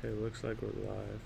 Okay, looks like we're live.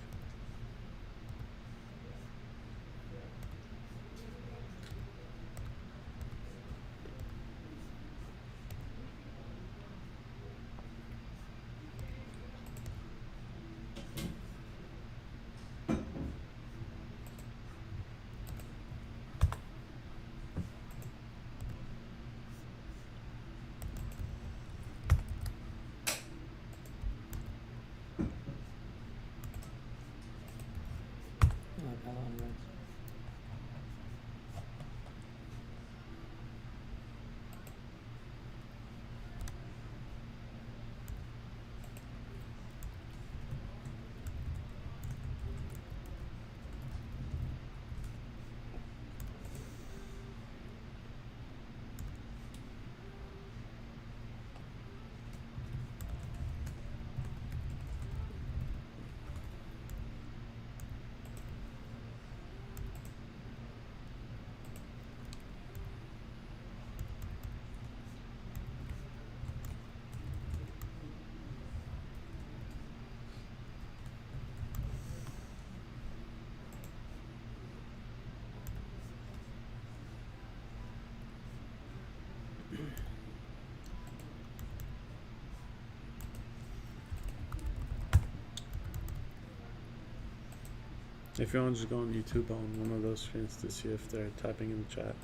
If you want to just go on YouTube on one of those screens to see if they're typing in the chat.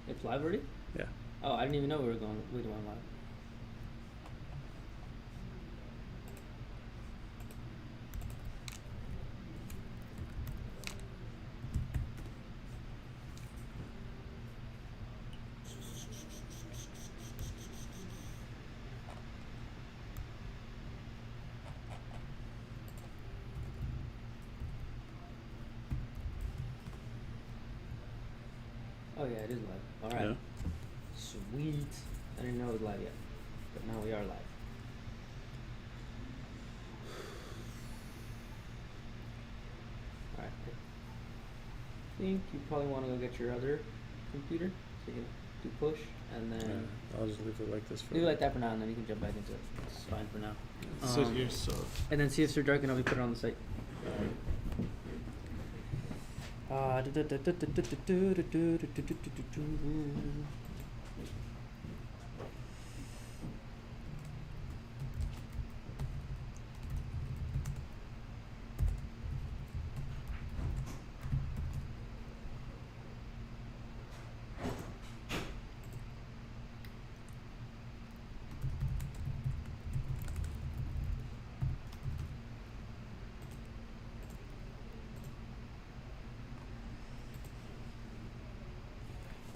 It's live already? Yeah. Oh, I didn't even know we were going live. Oh yeah, it is live. All right. Yeah. Sweet. I didn't know it was live yet, but now we are live. All right. I think you probably want to go get your other computer so you can do push, and then I'll just leave it like this for leave it like that for now, and then you can jump back into it. It's fine for now. Sit here, so. And then see if Sir Dark and I'll be put it on the site.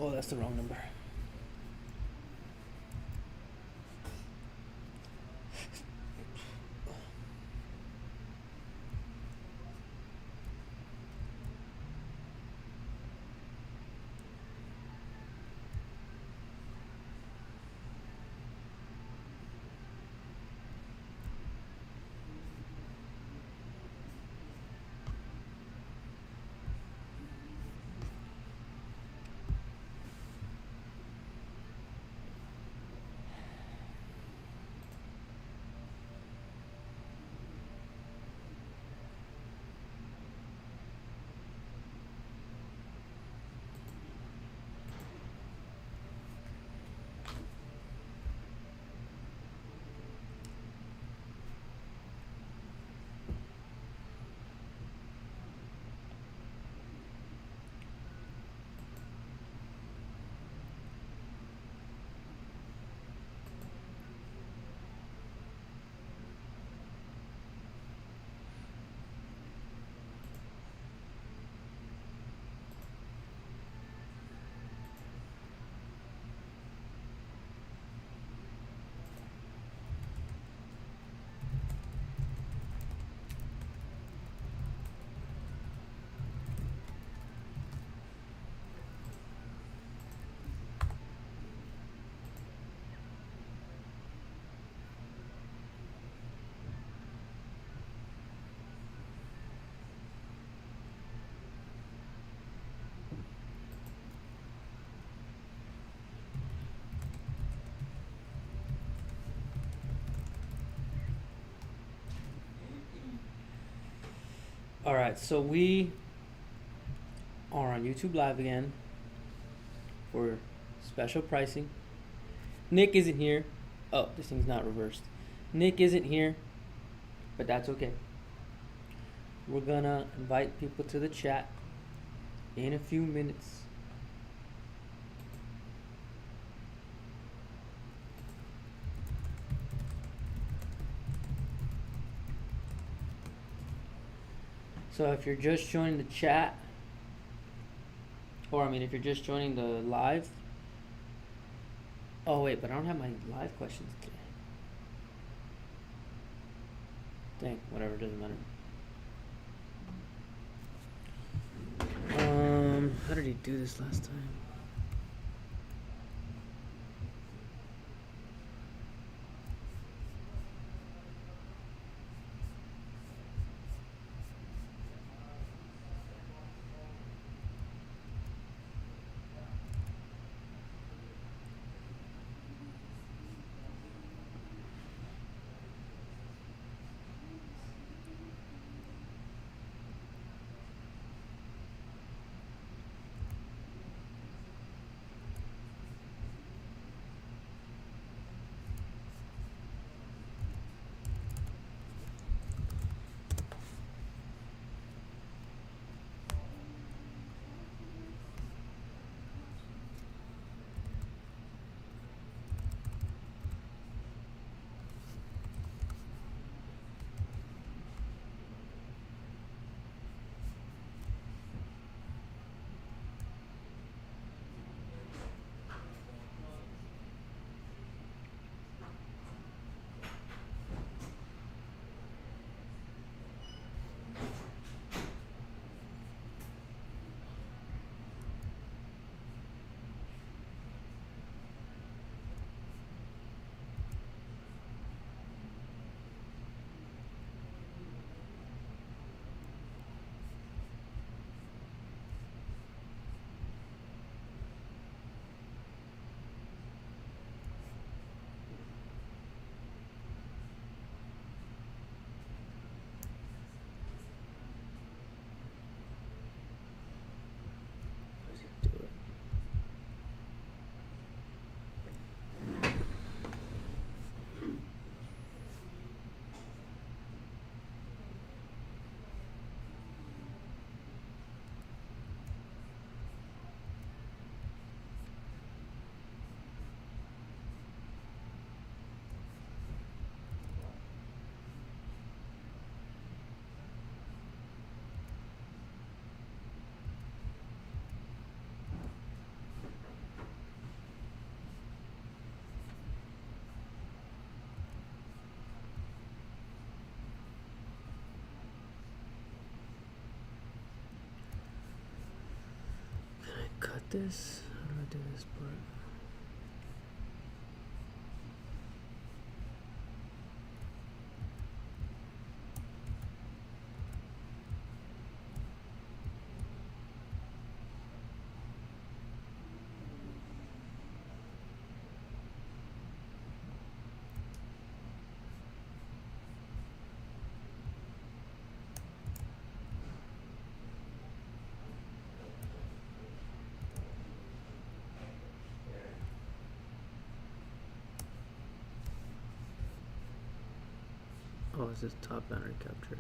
Oh, that's the wrong number. Alright, so we are on YouTube Live again for special pricing. Nick isn't here. Oh, this thing's not reversed. Nick isn't here, but that's okay. We're gonna invite people to the chat in a few minutes. So if you're just joining the chat, or I mean if you're just joining the live, oh wait, but I don't have my live questions today. Dang, whatever, doesn't matter. How did he do this last time? Cut this? How do I do this part? Oh, this is top banner capture.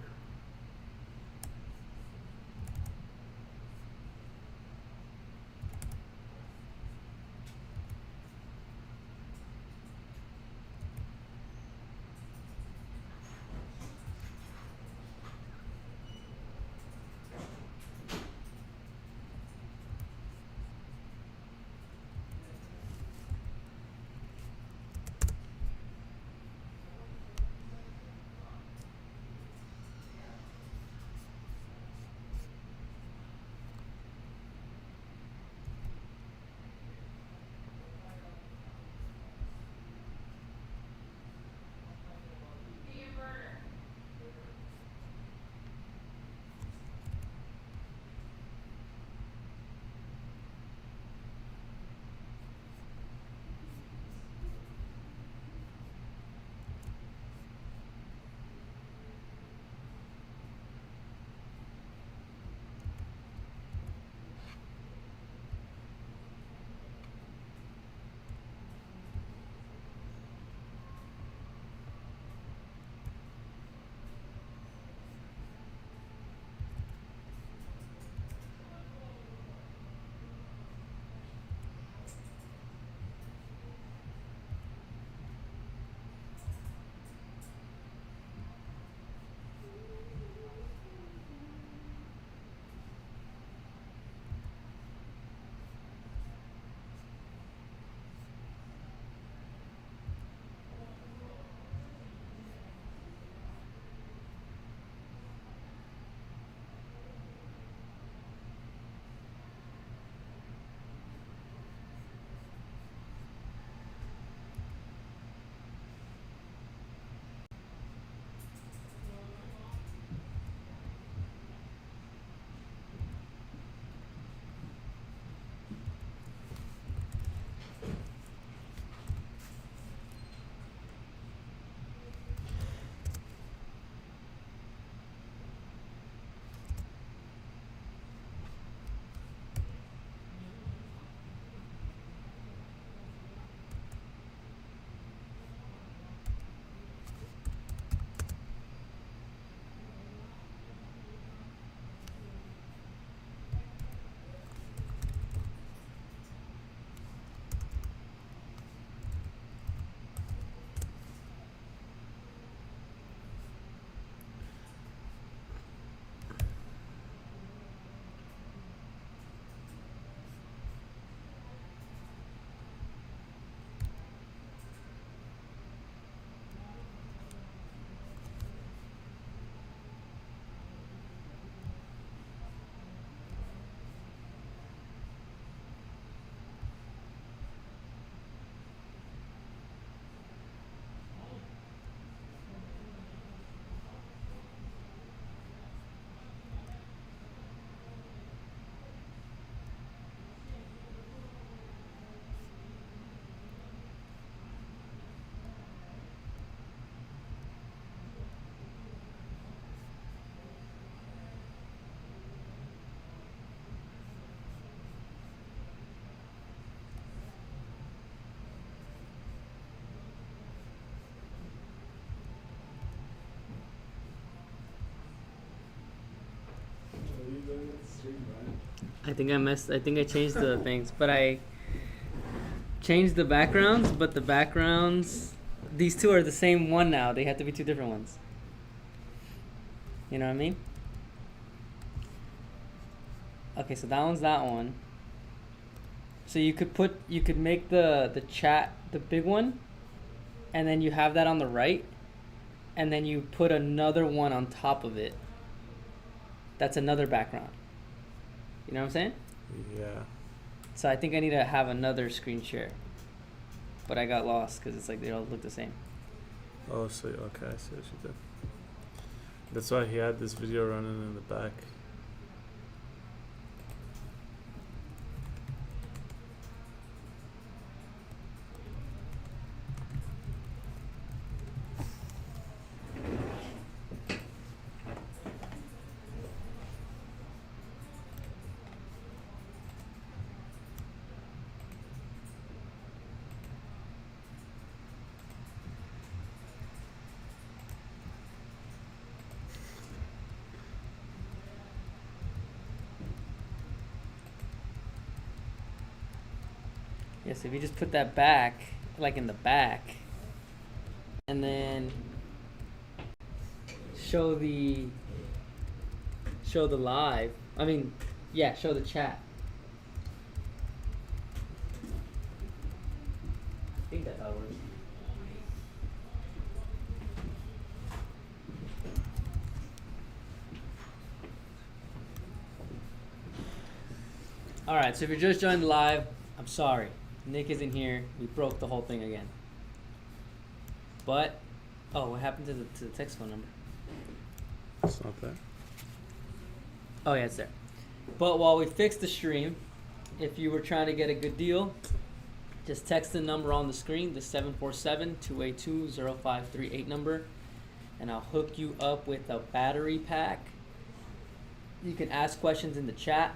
I think I changed the things, but I changed the backgrounds. But the backgrounds, these two are the same one now. They have to be two different ones. You know what I mean? Okay, so that one's that one. So you could make the chat the big one, and then you have that on the right, and then you put another one on top of it. That's another background. You know what I'm saying? Yeah. So I think I need to have another screen share. But I got lost because it's like they all look the same. Oh, so okay, I see what you did. That's why he had this video running in the back. Yes, if you just put that back, like in the back, and then show the live. I mean, yeah, show the chat. I think that's how it works. Alright, so if you're just joining live, I'm sorry. Nick isn't here. We broke the whole thing again. But, oh, what happened to the text phone number? It's not there. Oh, yeah, it's there. But while we fix the stream, if you were trying to get a good deal, just text the number on the screen, the 747-282-0538 number, and I'll hook you up with a battery pack. You can ask questions in the chat.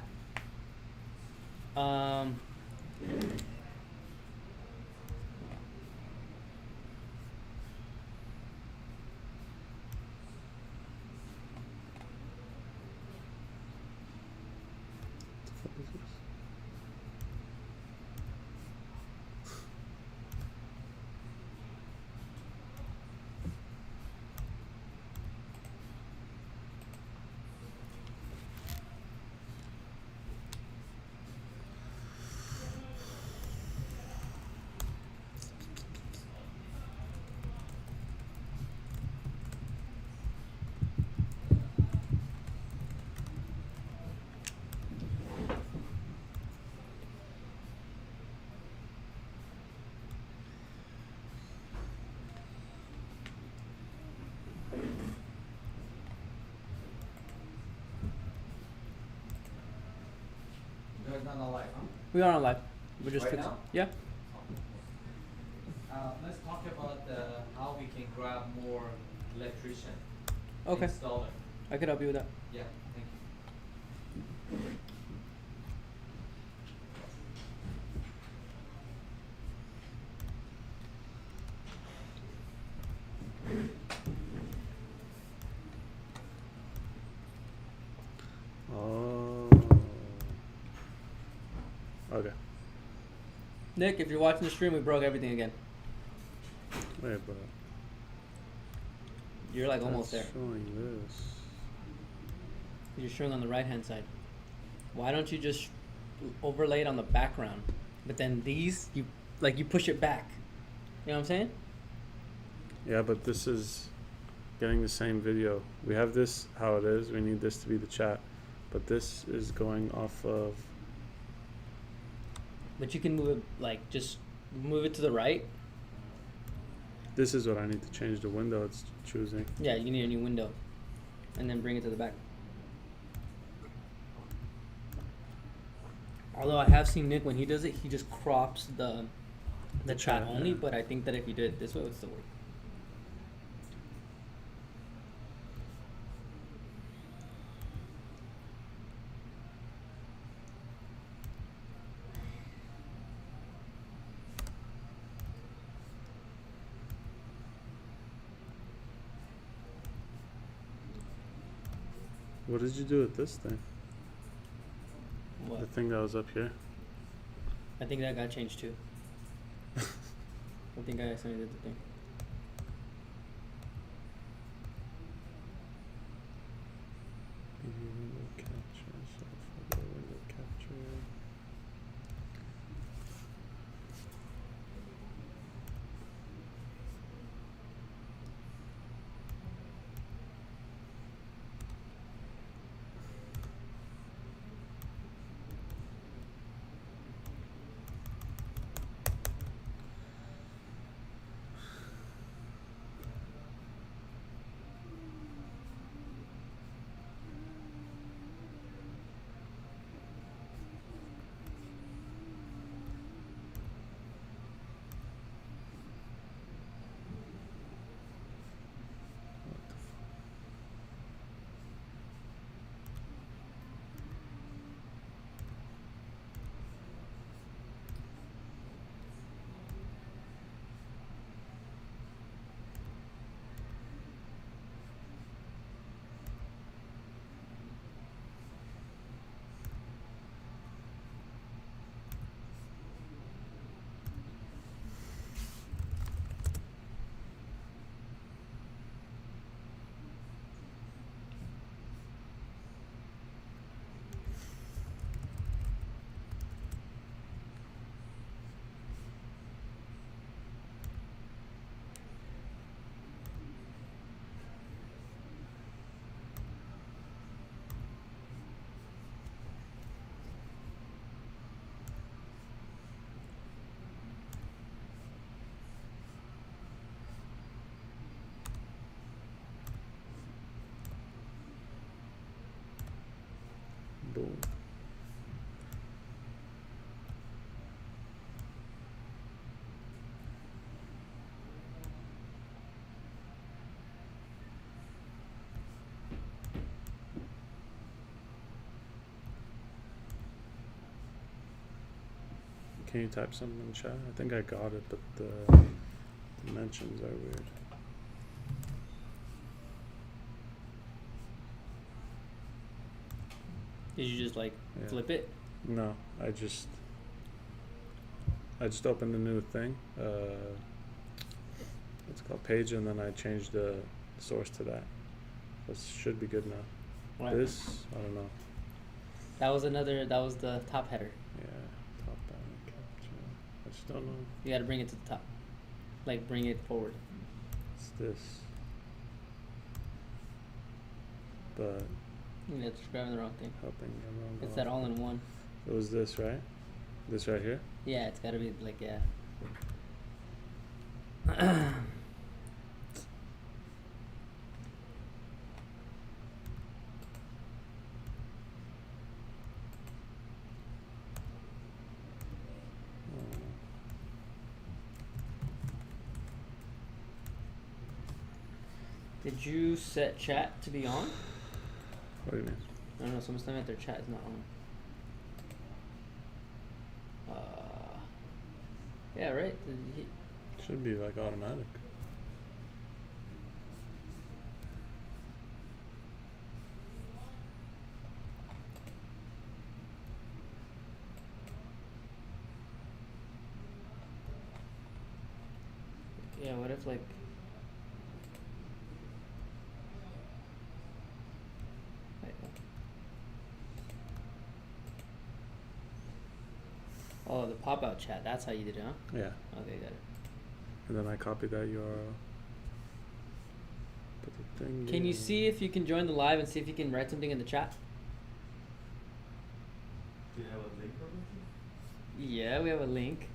You guys not on live, huh? We are on live. We're just Right fixing. now? Yeah. Let's talk about how we can grab more electrician. Okay. Installer. I could help you with that. Yeah, thank you. Oh. Okay. Nick, if you're watching the stream, we broke everything again. Wait, bro. You're like almost there. That's showing this. You're showing on the right hand side. Why don't you just overlay it on the background? But then these, you push it back. You know what I'm saying? Yeah, but this is getting the same video. We have this how it is. We need this to be the chat. But this is going off of... But you can move it, like, just move it to the right. This is what I need to change the window it's choosing. Yeah, you need a new window. And then bring it to the back. Although I have seen Nick, when he does it, he just crops the chat chat, only. yeah. But I think that if you did it this way, it would still work. What did you do with this thing? What? The thing that was up here. I think that got changed too. I think I accidentally did the thing. Video window capture, so photo window capture. Boom. Can you type something in chat? I think I got it, but the dimensions are weird. Did you just like Yeah. flip it? No, I just opened a new thing. It's called Page, and then I changed the source to that. This should be good now. What? This, I don't know. That was the top header. Yeah, top down capture. I just don't know. You gotta bring it to the top. Like bring it forward. It's this. But Yeah, it's grabbing the wrong thing. helping everyone. It's that all in one. It was this, right? This right here? Yeah, it's gotta be like, yeah. Did you set chat to be on? What do you mean? I don't know, someone's telling me that their chat is not on. Yeah, right? Should be like automatic. Yeah, what if like... Wait, oh, the pop-out chat, that's how you did it, huh? Yeah. Okay, got it. And then I copy that URL. Put the thing Can you in. see if you can join the live and see if you can write something in the chat? Do you have a link or anything? Yeah, we have a link.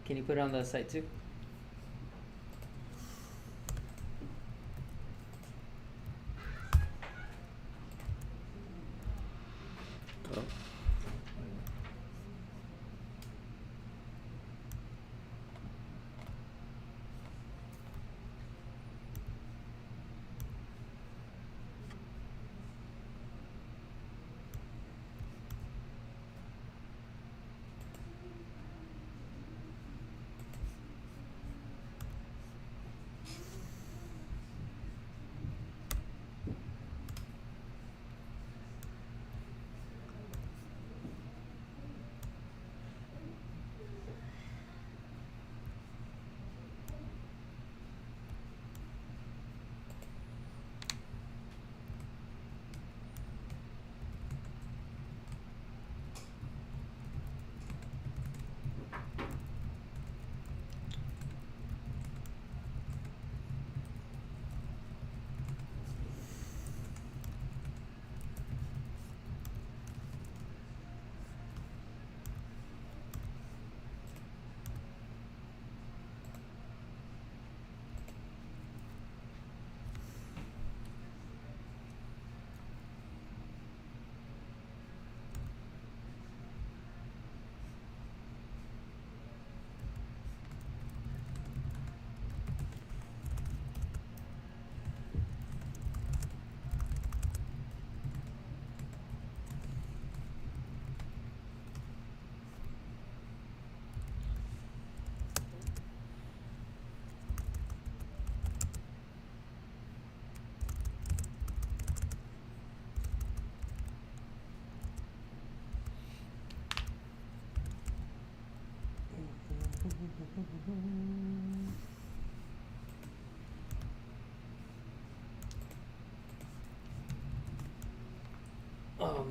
Can you put it on the site too? Oh.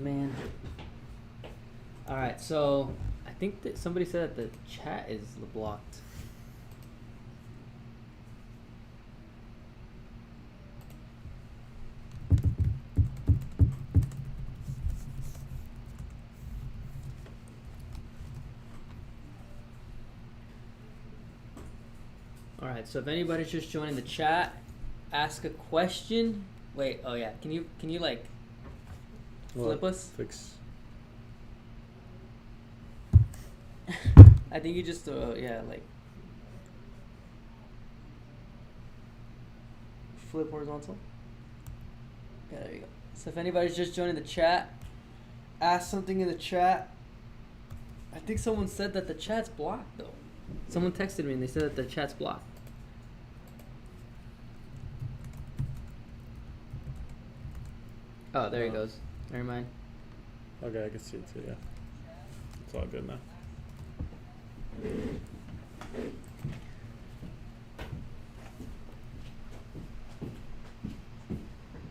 man. All right, so I think that somebody said that the chat is blocked. All right, so if anybody's just joining the chat, ask a question. Wait, oh yeah, can you like flip us? Fix. I think you just yeah, like flip horizontal. Yeah, there you go. So if anybody's just joining the chat, ask something in the chat. I think someone said that the chat's blocked though. Someone texted me and they said that the chat's blocked. Oh, there he goes. Never mind. Okay, I can see it too, yeah. It's all good now.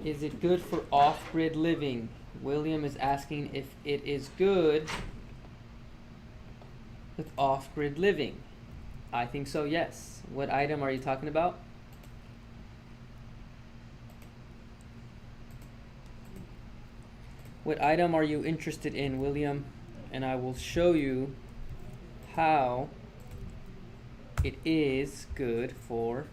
Is it good for off-grid living? William is asking if it is good with off-grid living. I think so, yes. What item are you talking about? What item are you interested in, William? And I will show you how it is good for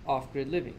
off-grid living.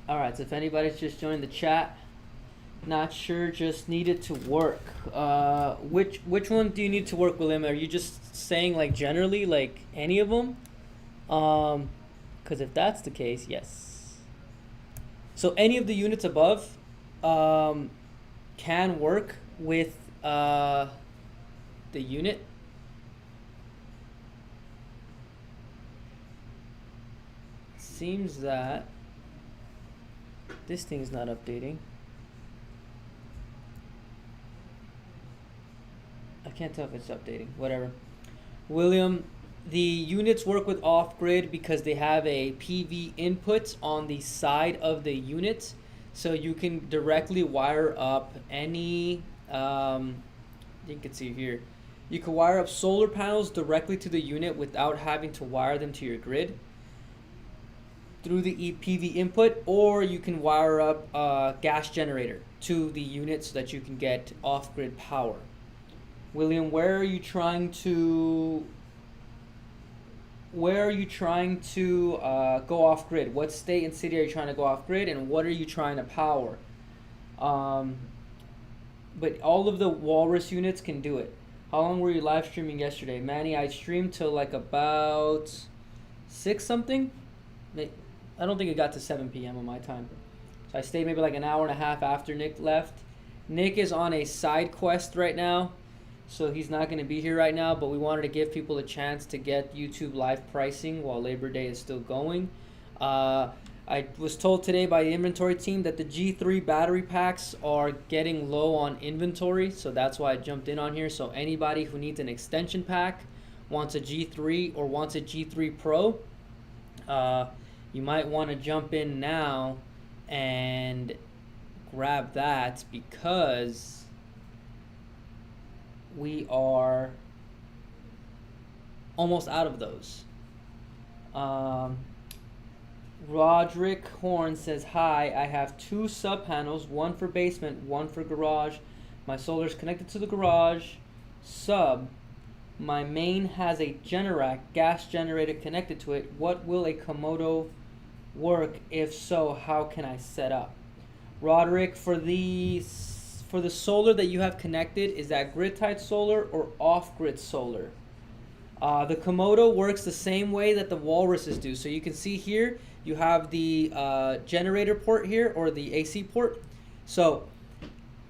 Alright, so if anybody's just joined the chat, not sure, just need it to work. Which one do you need to work, William? Are you just saying like generally, like any of them? Because if that's the case, yes. So any of the units above can work with the unit. Seems that this thing's not updating. I can't tell if it's updating. Whatever. William, the units work with off-grid because they have a PV input on the side of the unit. So you can directly wire up any, you can see here. You can wire up solar panels directly to the unit without having to wire them to your grid through the PV input, or you can wire up a gas generator to the unit so that you can get off-grid power. William, where are you trying to go off-grid? What state and city are you trying to go off-grid, and what are you trying to power? But all of the Walrus units can do it. How long were you live streaming yesterday? Manny, I streamed till like about 6 something. I don't think it got to 7 p.m. on my time. So I stayed maybe like an hour and a half after Nick left. Nick is on a side quest right now, so he's not going to be here right now, but we wanted to give people a chance to get YouTube live pricing while Labor Day is still going. I was told today by the inventory team that the G3 battery packs are getting low on inventory, so that's why I jumped in on here. So anybody who needs an extension pack, wants a G3 or wants a G3 Pro, you might want to jump in now and grab that because we are almost out of those. Roderick Horn says, hi, I have 2 sub panels, one for basement, one for garage. My solar's connected to the garage sub, My main has a Generac gas generator connected to it. What will a Komodo work? If so, how can I set up? Roderick, for the solar that you have connected, is that grid-tied solar or off-grid solar? The Komodo works the same way that the walruses do. So you can see here, you have the generator port here, or the AC port. So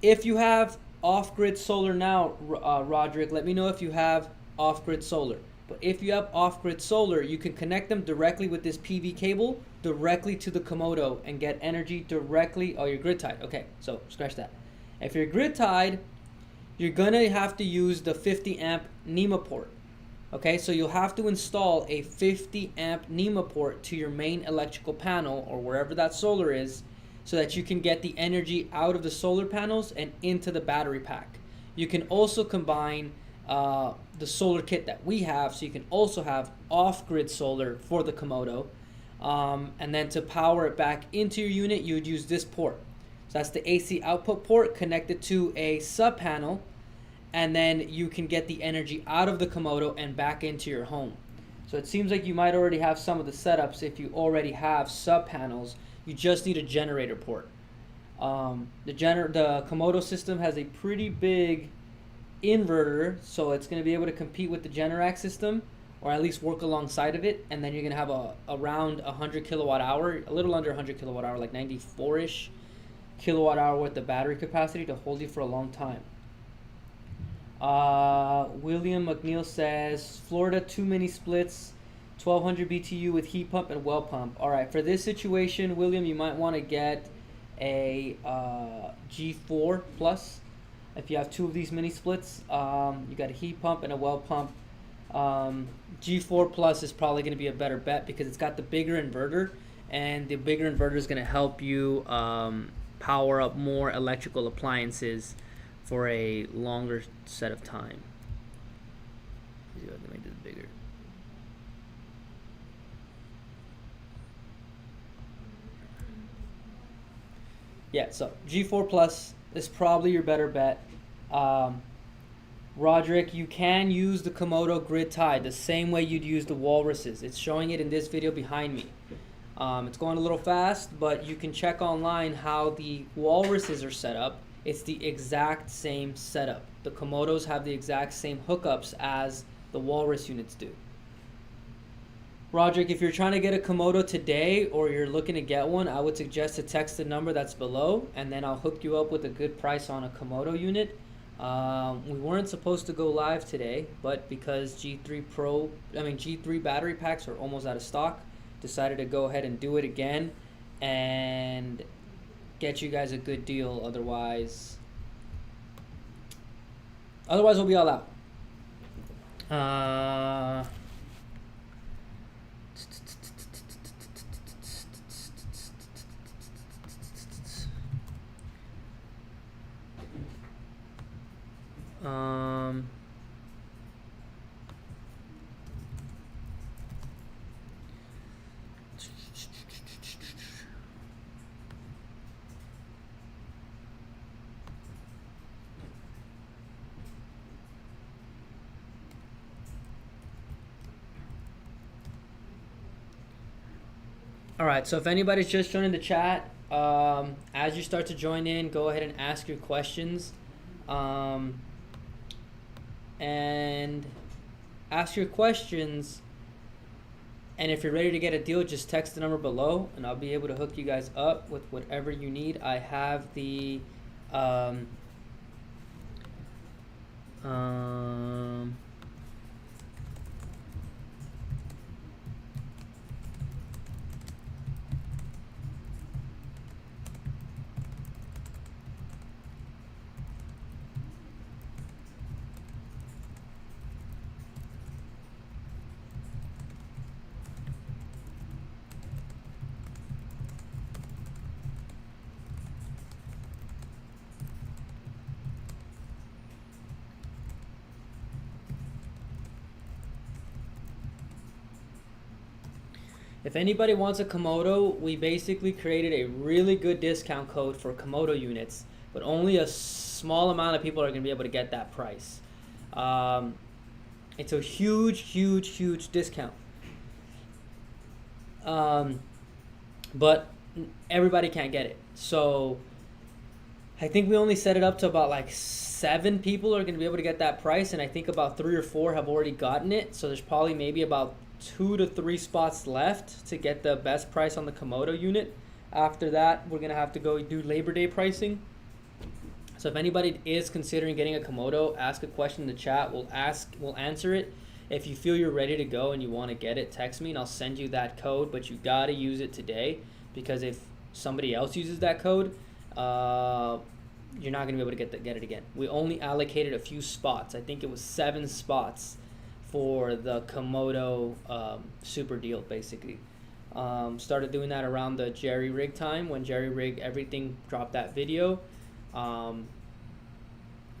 if you have off-grid solar now, Roderick, let me know if you have off-grid solar. But if you have off-grid solar, you can connect them directly with this PV cable directly to the Komodo and get energy directly. Oh, you're grid-tied. Okay, so scratch that. If you're grid-tied, you're going to have to use the 50 amp NEMA port. Okay, so you'll have to install a 50 amp NEMA port to your main electrical panel or wherever that solar is, so that you can get the energy out of the solar panels and into the battery pack. You can also combine the solar kit that we have, so you can also have off-grid solar for the Komodo. And then to power it back into your unit, you would use this port. So that's the AC output port connected to a sub panel, and then you can get the energy out of the Komodo and back into your home. So it seems like you might already have some of the setups if you already have sub panels. You just need a generator port. The Komodo system has a pretty big inverter, so it's going to be able to compete with the Generac system, or at least work alongside of it. And then you're going to have around 100 kilowatt hour, a little under 100 kilowatt hour, like 94-ish kilowatt hour worth of battery capacity to hold you for a long time. William McNeil says, Florida, too many splits, 1200 BTU with heat pump and well pump. All right, for this situation, William, you might want to get a G4 Plus. If you have two of these mini splits, you got a heat pump and a well pump. G4 Plus is probably going to be a better bet because it's got the bigger inverter, and the bigger inverter is going to help you power up more electrical appliances for a longer set of time. Let's see if I can make this bigger. Yeah, so G4 Plus is probably your better bet. Roderick, you can use the Komodo grid tied the same way you'd use the walruses. It's showing it in this video behind me. It's going a little fast, but you can check online how the walruses are set up. It's the exact same setup. The Komodos have the exact same hookups as the walrus units do. Roderick, if you're trying to get a Komodo today or you're looking to get one, I would suggest to text the number that's below, and then I'll hook you up with a good price on a Komodo unit. We weren't supposed to go live today, but because G3 battery packs are almost out of stock, decided to go ahead and do it again and get you guys a good deal. Otherwise we'll be all out. Alright, so if anybody's just joining the chat, as you start to join in, go ahead and ask your questions. And ask your questions, and if you're ready to get a deal, just text the number below and I'll be able to hook you guys up with whatever you need. I have the if anybody wants a Komodo, we basically created a really good discount code for Komodo units, but only a small amount of people are going to be able to get that price. It's a huge discount. But everybody can't get it. So I think we only set it up to about like 7 people are going to be able to get that price, and I think about 3 or 4 have already gotten it. So there's probably maybe about 2 to 3 spots left to get the best price on the Komodo unit. After that, we're going to have to go do Labor Day pricing. So if anybody is considering getting a Komodo, ask a question in the chat. We'll answer it. If you feel you're ready to go and you want to get it, text me and I'll send you that code, but you got to use it today, because if somebody else uses that code, you're not going to be able to get it again. We only allocated a few spots. I think it was 7 spots for the Komodo super deal, basically. Started doing that around the Jerry Rig time, when Jerry Rig everything dropped that video.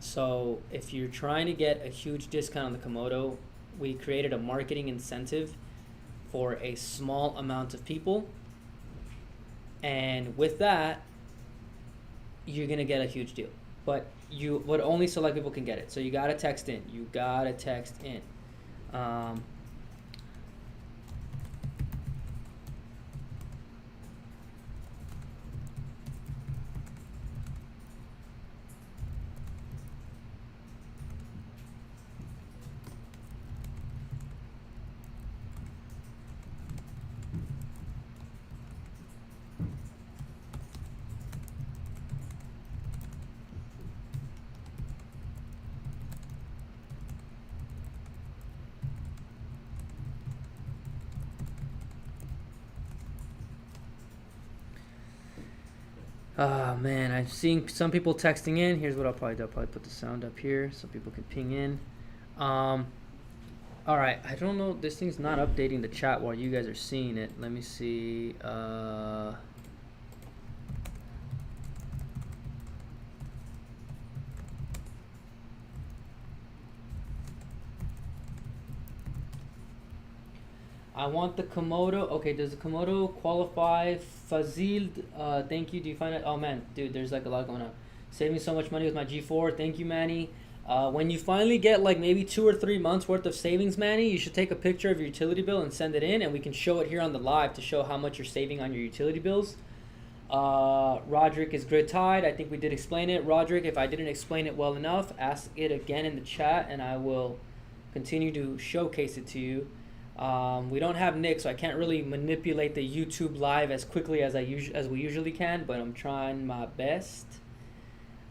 So if you're trying to get a huge discount on the Komodo, we created a marketing incentive for a small amount of people, and with that you're gonna get a huge deal, but only select people can get it. So you gotta text in. Man, I'm seeing some people texting in. Here's what I'll probably do. I'll probably put the sound up here so people can ping in. All right, I don't know. This thing's not updating the chat while you guys are seeing it. Let me see. I want the Komodo. Okay, does the Komodo qualify? Fazil, thank you. Do you find it? Oh man, dude, there's like a lot going on. Saving so much money with my G4. Thank you, Manny. When you finally get like maybe 2 or 3 months worth of savings, Manny, you should take a picture of your utility bill and send it in, and we can show it here on the live to show how much you're saving on your utility bills. Roderick is grid tied. I think we did explain it. Roderick, if I didn't explain it well enough, ask it again in the chat, and I will continue to showcase it to you. We don't have Nick, so I can't really manipulate the YouTube live as quickly as we usually can, but I'm trying my best.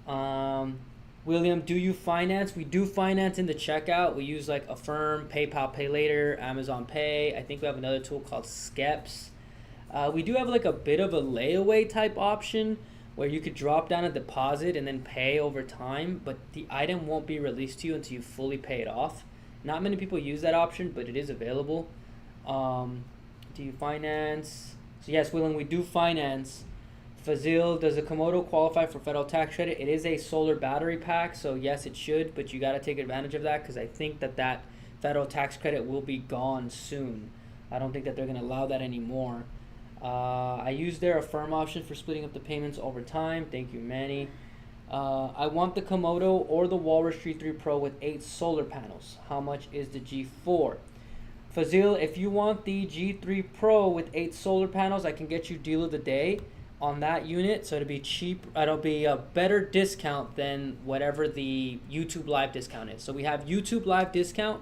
William, do you finance? We do finance in the checkout. We use like Affirm, PayPal Pay Later, Amazon Pay. I think we have another tool called Skeps. We do have like a bit of a layaway type option where you could drop down a deposit and then pay over time, but the item won't be released to you until you fully pay it off. Not many people use that option, but it is available. Do you finance? So yes, William, we do finance. Fazil, does the Komodo qualify for federal tax credit? It is a solar battery pack, so yes, it should, but you got to take advantage of that, because I think that federal tax credit will be gone soon. I don't think that they're going to allow that anymore. I use their Affirm option for splitting up the payments over time. Thank you, Manny. I want the Komodo or the Walrus G3 Pro with 8 solar panels. How much is the G4? Fazil, if you want the G3 Pro with 8 solar panels, I can get you deal of the day on that unit. So it'll be cheap. It'll be a better discount than whatever the YouTube Live discount is. So we have YouTube Live discount,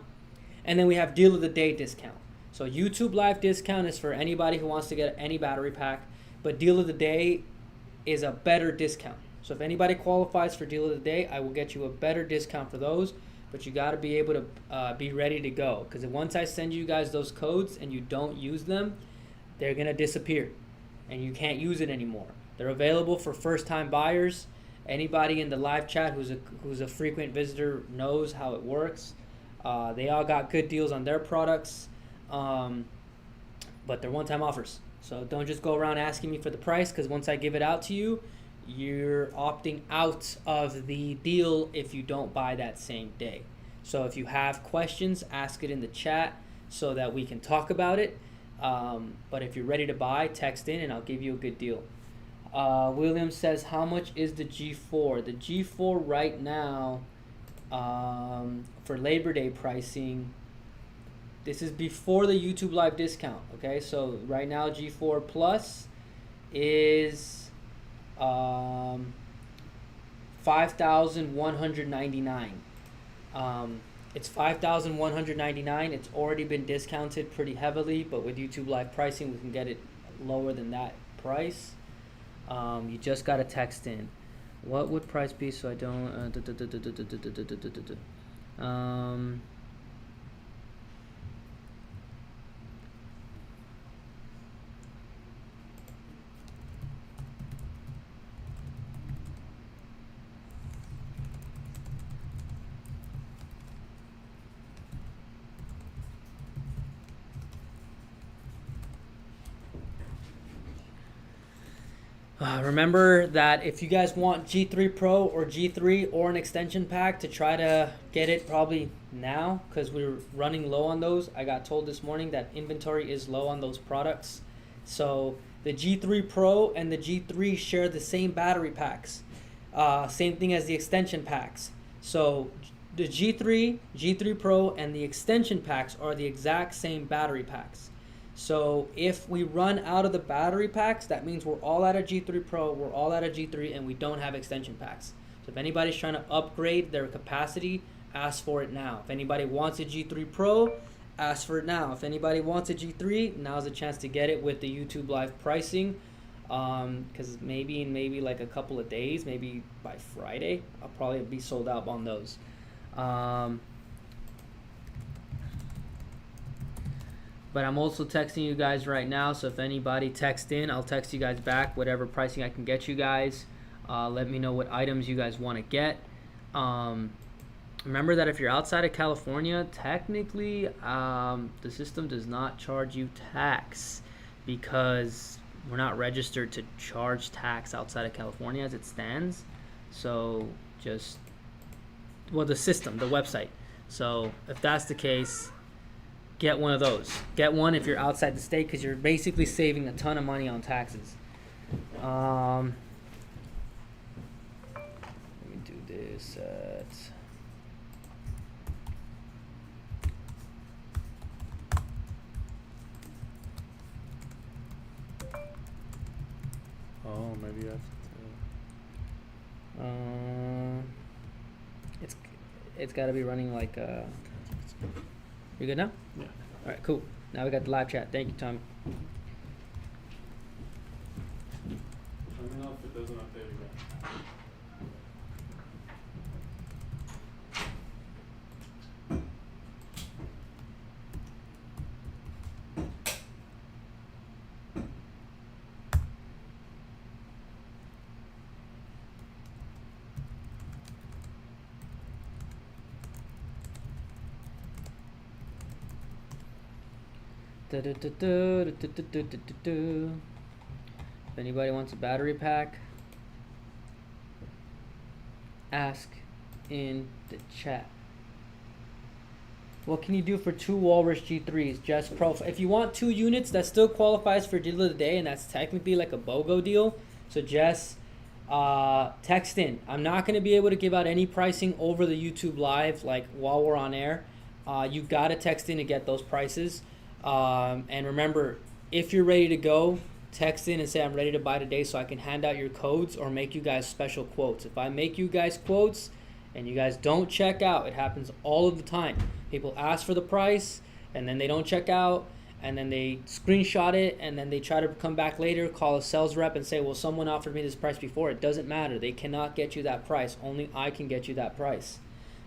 and then we have deal of the day discount. So YouTube Live discount is for anybody who wants to get any battery pack, but deal of the day is a better discount. So if anybody qualifies for deal of the day, I will get you a better discount for those, but you got to be able to be ready to go, because once I send you guys those codes and you don't use them, they're going to disappear and you can't use it anymore. They're available for first-time buyers. Anybody in the live chat who's a frequent visitor knows how it works. They all got good deals on their products, but they're one-time offers. So don't just go around asking me for the price, because once I give it out to you, you're opting out of the deal if you don't buy that same day. So if you have questions, ask it in the chat so that we can talk about it. But if you're ready to buy, text in and I'll give you a good deal. William says, how much is the G4? The G4 right now for Labor Day pricing. This is before the YouTube Live discount. Okay, so right now G4 Plus is 5,199. It's 5,199. It's already been discounted pretty heavily, but with YouTube Live pricing, we can get it lower than that price. You just gotta text in. What would price be so I don't? Remember that if you guys want G3 Pro or G3 or an extension pack, to try to get it probably now, because we're running low on those. I got told this morning that inventory is low on those products. So the G3 Pro and the G3 share the same battery packs. Same thing as the extension packs. So the G3 Pro, and the extension packs are the exact same battery packs. So if we run out of the battery packs, that means we're all out of G3 Pro, we're all out of G3, and we don't have extension packs. So if anybody's trying to upgrade their capacity, ask for it now. If anybody wants a G3 Pro, ask for it now. If anybody wants a G3, now's the chance to get it with the YouTube Live pricing. Because maybe in like a couple of days, maybe by Friday, I'll probably be sold out on those. But I'm also texting you guys right now, so if anybody texts in, I'll text you guys back whatever pricing I can get you guys. Let me know what items you guys want to get. Remember that if you're outside of California, technically the system does not charge you tax, because we're not registered to charge tax outside of California as it stands. So just, well, the system, the website. So if that's the case, get one of those. Get one if you're outside the state, because you're basically saving a ton of money on taxes. Let me do this at... Oh, maybe you have to. It's got to be running like... You good now? Yeah. All right, cool. Now we got the live chat. Thank you, Tommy. Let me know if it doesn't update again. If anybody wants a battery pack, ask in the chat. What can you do for 2 Walrus G3s? Just Pro. If you want 2 units, that still qualifies for deal of the day, and that's technically like a BOGO deal. So just text in. I'm not going to be able to give out any pricing over the YouTube Live, like while we're on air. You got to text in to get those prices. And remember, if you're ready to go, text in and say I'm ready to buy today, so I can hand out your codes or make you guys special quotes. If I make you guys quotes and you guys don't check out, it happens all of the time. People ask for the price and then they don't check out, and then they screenshot it, and then they try to come back later, call a sales rep and say, well, someone offered me this price before. It doesn't matter. They cannot get you that price. Only I can get you that price.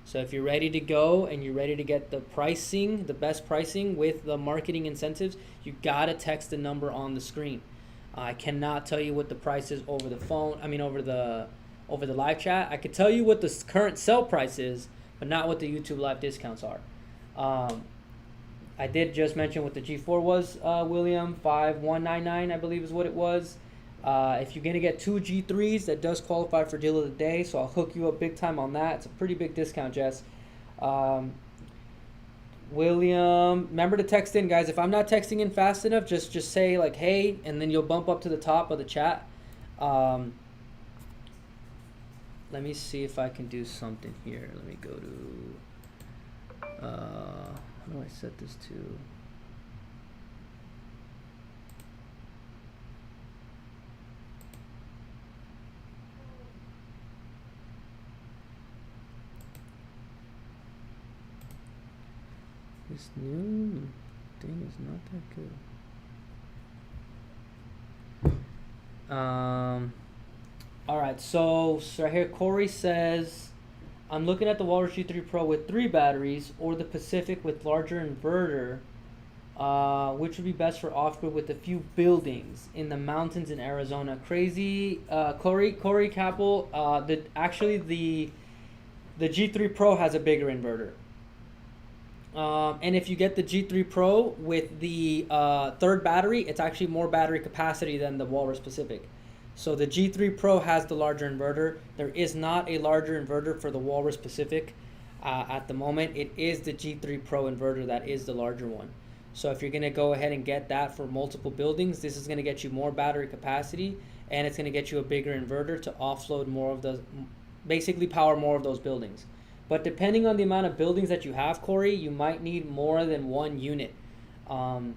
So if you're ready to go and you're ready to get the pricing, the best pricing with the marketing incentives, you gotta text the number on the screen. I cannot tell you what the price is over the phone. Over the live chat. I could tell you what the current sell price is, but not what the YouTube Live discounts are. I did just mention what the G4 was, William. 5,199, I believe, is what it was. If you're gonna get 2 G3s, that does qualify for deal of the day, so I'll hook you up big time on that. It's a pretty big discount, Jess. William, remember to text in, guys. If I'm not texting in fast enough, just say like hey, and then you'll bump up to the top of the chat. let me see if I can do something here. Let me go to, how do I set this to? This new thing is not that good. All right, so right here, Corey says, I'm looking at the Walrus G3 Pro with 3 batteries or the Pacific with larger inverter. Which would be best for off-grid with a few buildings in the mountains in Arizona? Crazy, Corey Capel. The G3 Pro has a bigger inverter. And if you get the G3 Pro with the 3rd battery, it's actually more battery capacity than the Walrus Pacific. So the G3 Pro has the larger inverter. There is not a larger inverter for the Walrus Pacific at the moment. It is the G3 Pro inverter that is the larger one. So if you're going to go ahead and get that for multiple buildings, this is going to get you more battery capacity, and it's going to get you a bigger inverter to offload more of those, basically power more of those buildings. But depending on the amount of buildings that you have, Corey, you might need more than one unit. How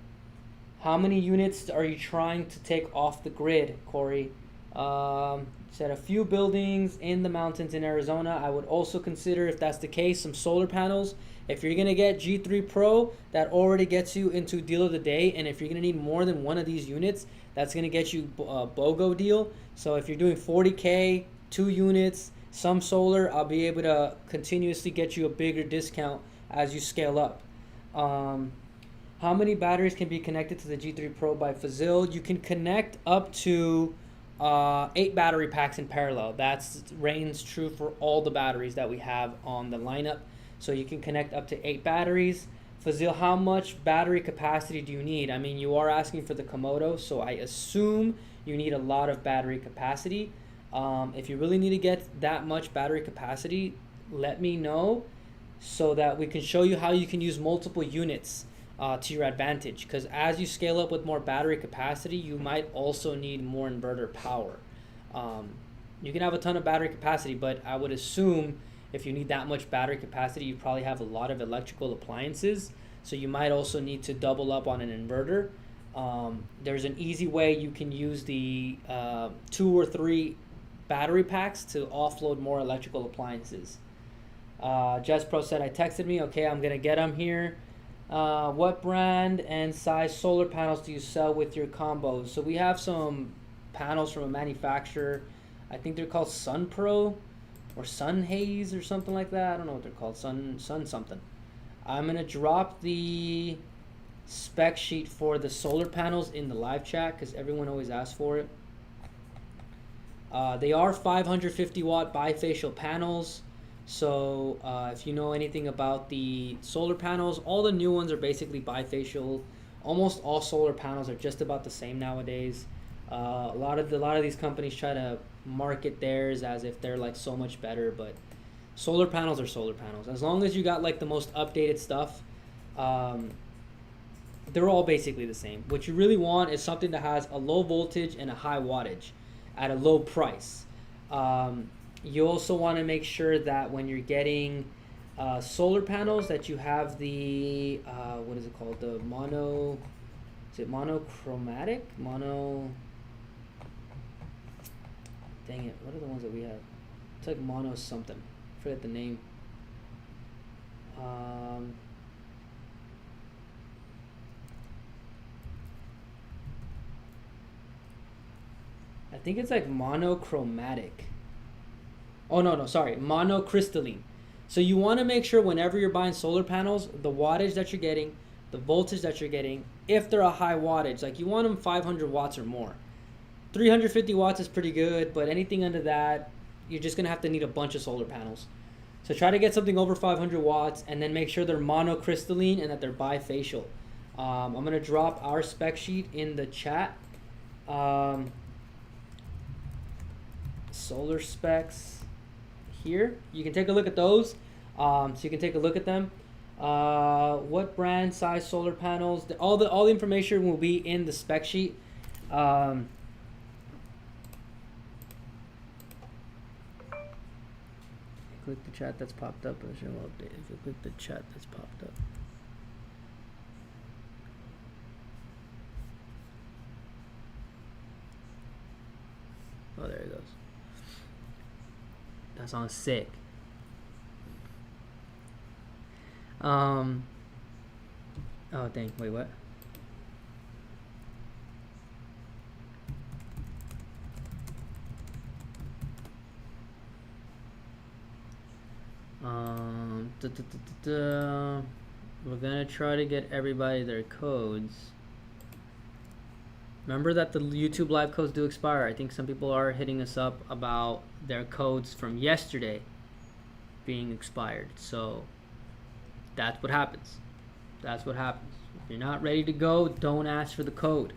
many units are you trying to take off the grid, Corey? Said a few buildings in the mountains in Arizona. I would also consider, if that's the case, some solar panels. If you're going to get G3 Pro, that already gets you into deal of the day. And if you're going to need more than one of these units, that's going to get you a BOGO deal. So if you're doing 40K, 2 units, some solar, I'll be able to continuously get you a bigger discount as you scale up. How many batteries can be connected to the G3 Pro by Fazil? You can connect up to 8 battery packs in parallel. That's reigns true for all the batteries that we have on the lineup. So you can connect up to 8 batteries. Fazil, how much battery capacity do you need? I mean, you are asking for the Komodo, so I assume you need a lot of battery capacity. If you really need to get that much battery capacity, let me know so that we can show you how you can use multiple units to your advantage. Because as you scale up with more battery capacity, you might also need more inverter power. You can have a ton of battery capacity, but I would assume if you need that much battery capacity, you probably have a lot of electrical appliances. So you might also need to double up on an inverter. There's an easy way you can use the 2 or 3 battery packs to offload more electrical appliances. Jess Pro said, I texted me. Okay, I'm going to get them here. What brand and size solar panels do you sell with your combos? So we have some panels from a manufacturer. I think they're called Sun Pro or Sun Haze or something like that. I don't know what they're called. Sun something. I'm going to drop the spec sheet for the solar panels in the live chat because everyone always asks for it. They are 550 watt bifacial panels. So if you know anything about the solar panels, all the new ones are basically bifacial. Almost all solar panels are just about the same nowadays. A lot of these companies try to market theirs as if they're like so much better, but solar panels are solar panels. As long as you got like the most updated stuff, they're all basically the same. What you really want is something that has a low voltage and a high wattage at a low price. You also want to make sure that when you're getting solar panels that you have the what is it called, the mono, is it monochromatic, dang it, what are the ones that we have? It's like mono something, I forget the name. I think it's like monochromatic. Oh, no, sorry, monocrystalline. So you want to make sure whenever you're buying solar panels, the wattage that you're getting, the voltage that you're getting, if they're a high wattage, like you want them 500 watts or more. 350 watts is pretty good, but anything under that, you're just going to have to need a bunch of solar panels. So try to get something over 500 watts and then make sure they're monocrystalline and that they're bifacial. I'm going to drop our spec sheet in the chat. Solar specs here. You can take a look at those. So you can take a look at them. What brand, size, solar panels, all the information will be in the spec sheet. click the chat that's popped up, it should update. If you click the chat that's popped up. Oh, there it goes. That sounds sick. Oh dang, wait, what? We're gonna try to get everybody their codes. Remember that the YouTube live codes do expire. I think some people are hitting us up about their codes from yesterday being expired. So that's what happens. That's what happens. If you're not ready to go, don't ask for the code.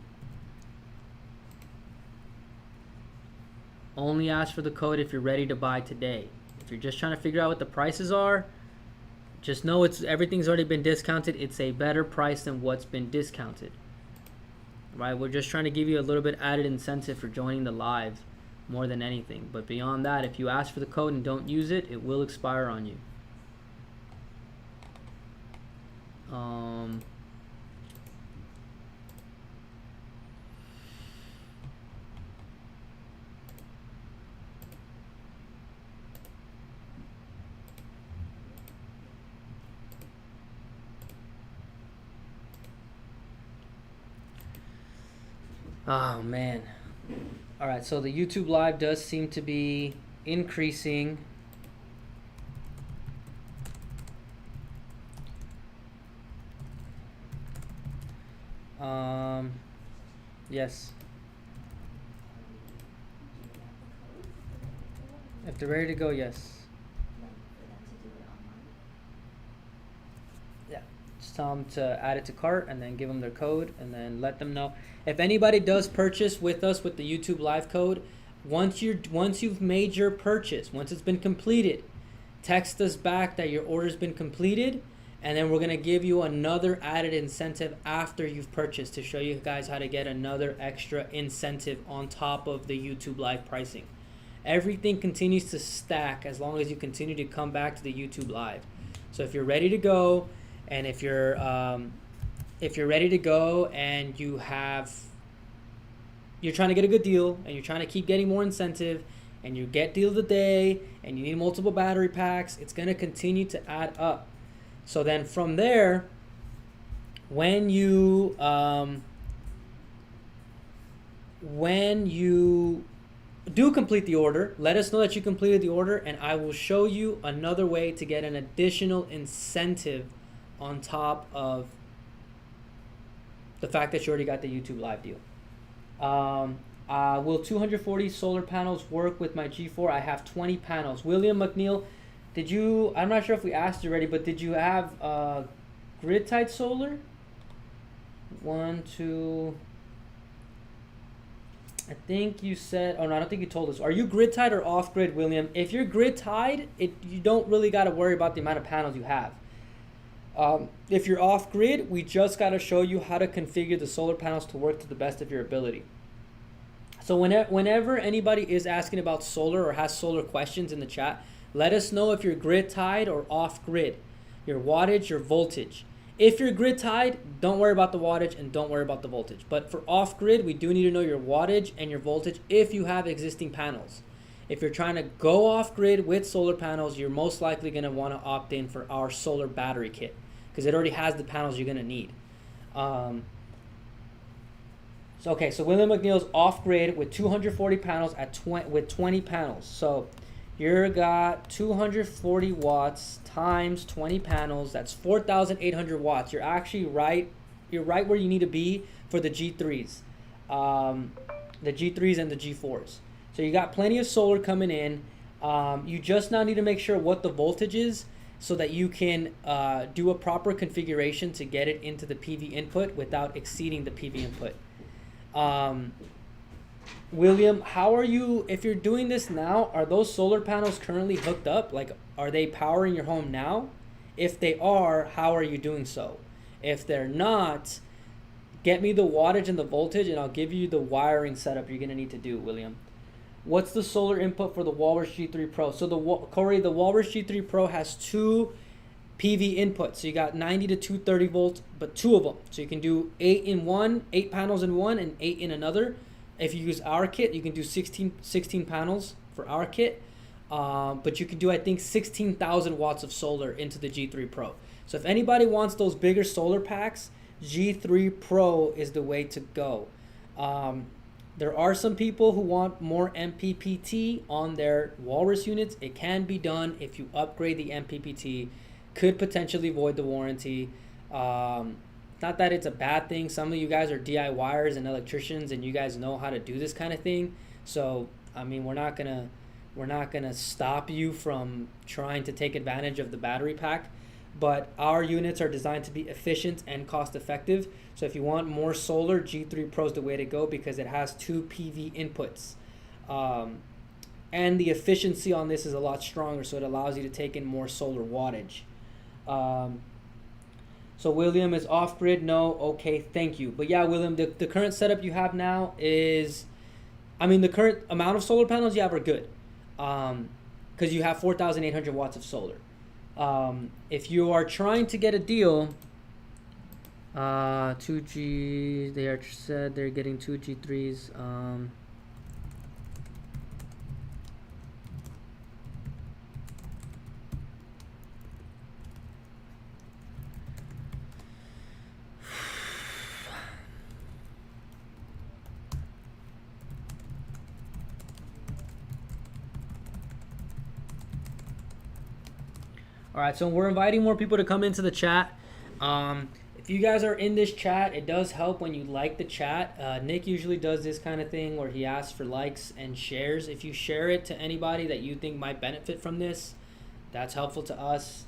Only ask for the code if you're ready to buy today. If you're just trying to figure out what the prices are, just know everything's already been discounted. It's a better price than what's been discounted. Right? We're just trying to give you a little bit added incentive for joining the live more than anything. But beyond that, if you ask for the code and don't use it, it will expire on you. Oh man. All right, so the YouTube live does seem to be increasing. Yes. If they're ready to go, yes. Yeah, just tell them to add it to cart and then give them their code and then let them know. If anybody does purchase with us with the YouTube live code, once you've made your purchase, once it's been completed, text us back that your order's been completed, and then we're gonna give you another added incentive after you've purchased to show you guys how to get another extra incentive on top of the YouTube live pricing. Everything continues to stack as long as you continue to come back to the YouTube live. So if you're ready to go, and if you're ready to go and you're trying to get a good deal and you're trying to keep getting more incentive and you get deal of the day and you need multiple battery packs, it's going to continue to add up. So then from there, when you do complete the order, let us know that you completed the order, and I will show you another way to get an additional incentive on top of the fact that you already got the YouTube live deal. Will 240 solar panels work with my G4? I have 20 panels. William McNeil, I'm not sure if we asked you already, but did you have grid tied solar? 1, 2, I think you said, oh no, I don't think you told us. Are you grid tied or off grid, William? If you're grid tied, you don't really got to worry about the amount of panels you have. If you're off grid, we just got to show you how to configure the solar panels to work to the best of your ability. So whenever anybody is asking about solar or has solar questions in the chat, let us know if you're grid tied or off grid, your wattage, your voltage. If you're grid tied, don't worry about the wattage and don't worry about the voltage. But for off grid, we do need to know your wattage and your voltage if you have existing panels. If you're trying to go off grid with solar panels, you're most likely going to want to opt in for our solar battery kit because it already has the panels you're going to need. So William McNeil's off grid with 240 panels with 20 panels. So you got 240 watts times 20 panels. That's 4,800 watts. You're actually right. You're right where you need to be for the G3s, the G3s and the G4s. So you got plenty of solar coming in. You just now need to make sure what the voltage is so that you can do a proper configuration to get it into the PV input without exceeding the PV input. William, how are you, if you're doing this now, are those solar panels currently hooked up? Like, are they powering your home now? If they are, how are you doing so? If they're not, get me the wattage and the voltage and I'll give you the wiring setup you're going to need to do, William. What's the solar input for the Walrus G3 Pro? So Corey, the Walrus G3 Pro has 2 PV inputs. So you got 90 to 230 volts, but 2 of them. So you can do 8 in one, 8 panels in one, and 8 in another. If you use our kit, you can do 16 panels for our kit. But you can do, I think, 16,000 watts of solar into the G3 Pro. So if anybody wants those bigger solar packs, G3 Pro is the way to go. There are some people who want more MPPT on their Walrus units. It can be done if you upgrade the MPPT. Could potentially void the warranty. Not that it's a bad thing. Some of you guys are DIYers and electricians, and you guys know how to do this kind of thing. So I mean, we're not gonna stop you from trying to take advantage of the battery pack. But our units are designed to be efficient and cost effective. So if you want more solar, G3 Pro is the way to go because it has 2 PV inputs. And the efficiency on this is a lot stronger, so it allows you to take in more solar wattage. So William is off grid. No, okay, thank you. But yeah, William, the current setup you have now is, I mean, the current amount of solar panels you have are good, because you have 4,800 watts of solar. If you are trying to get a deal, 2G, they are said they're getting 2 G3s. All right, so we're inviting more people to come into the chat. If you guys are in this chat, it does help when you like the chat. Nick usually does this kind of thing where he asks for likes and shares. If you share it to anybody that you think might benefit from this, that's helpful to us.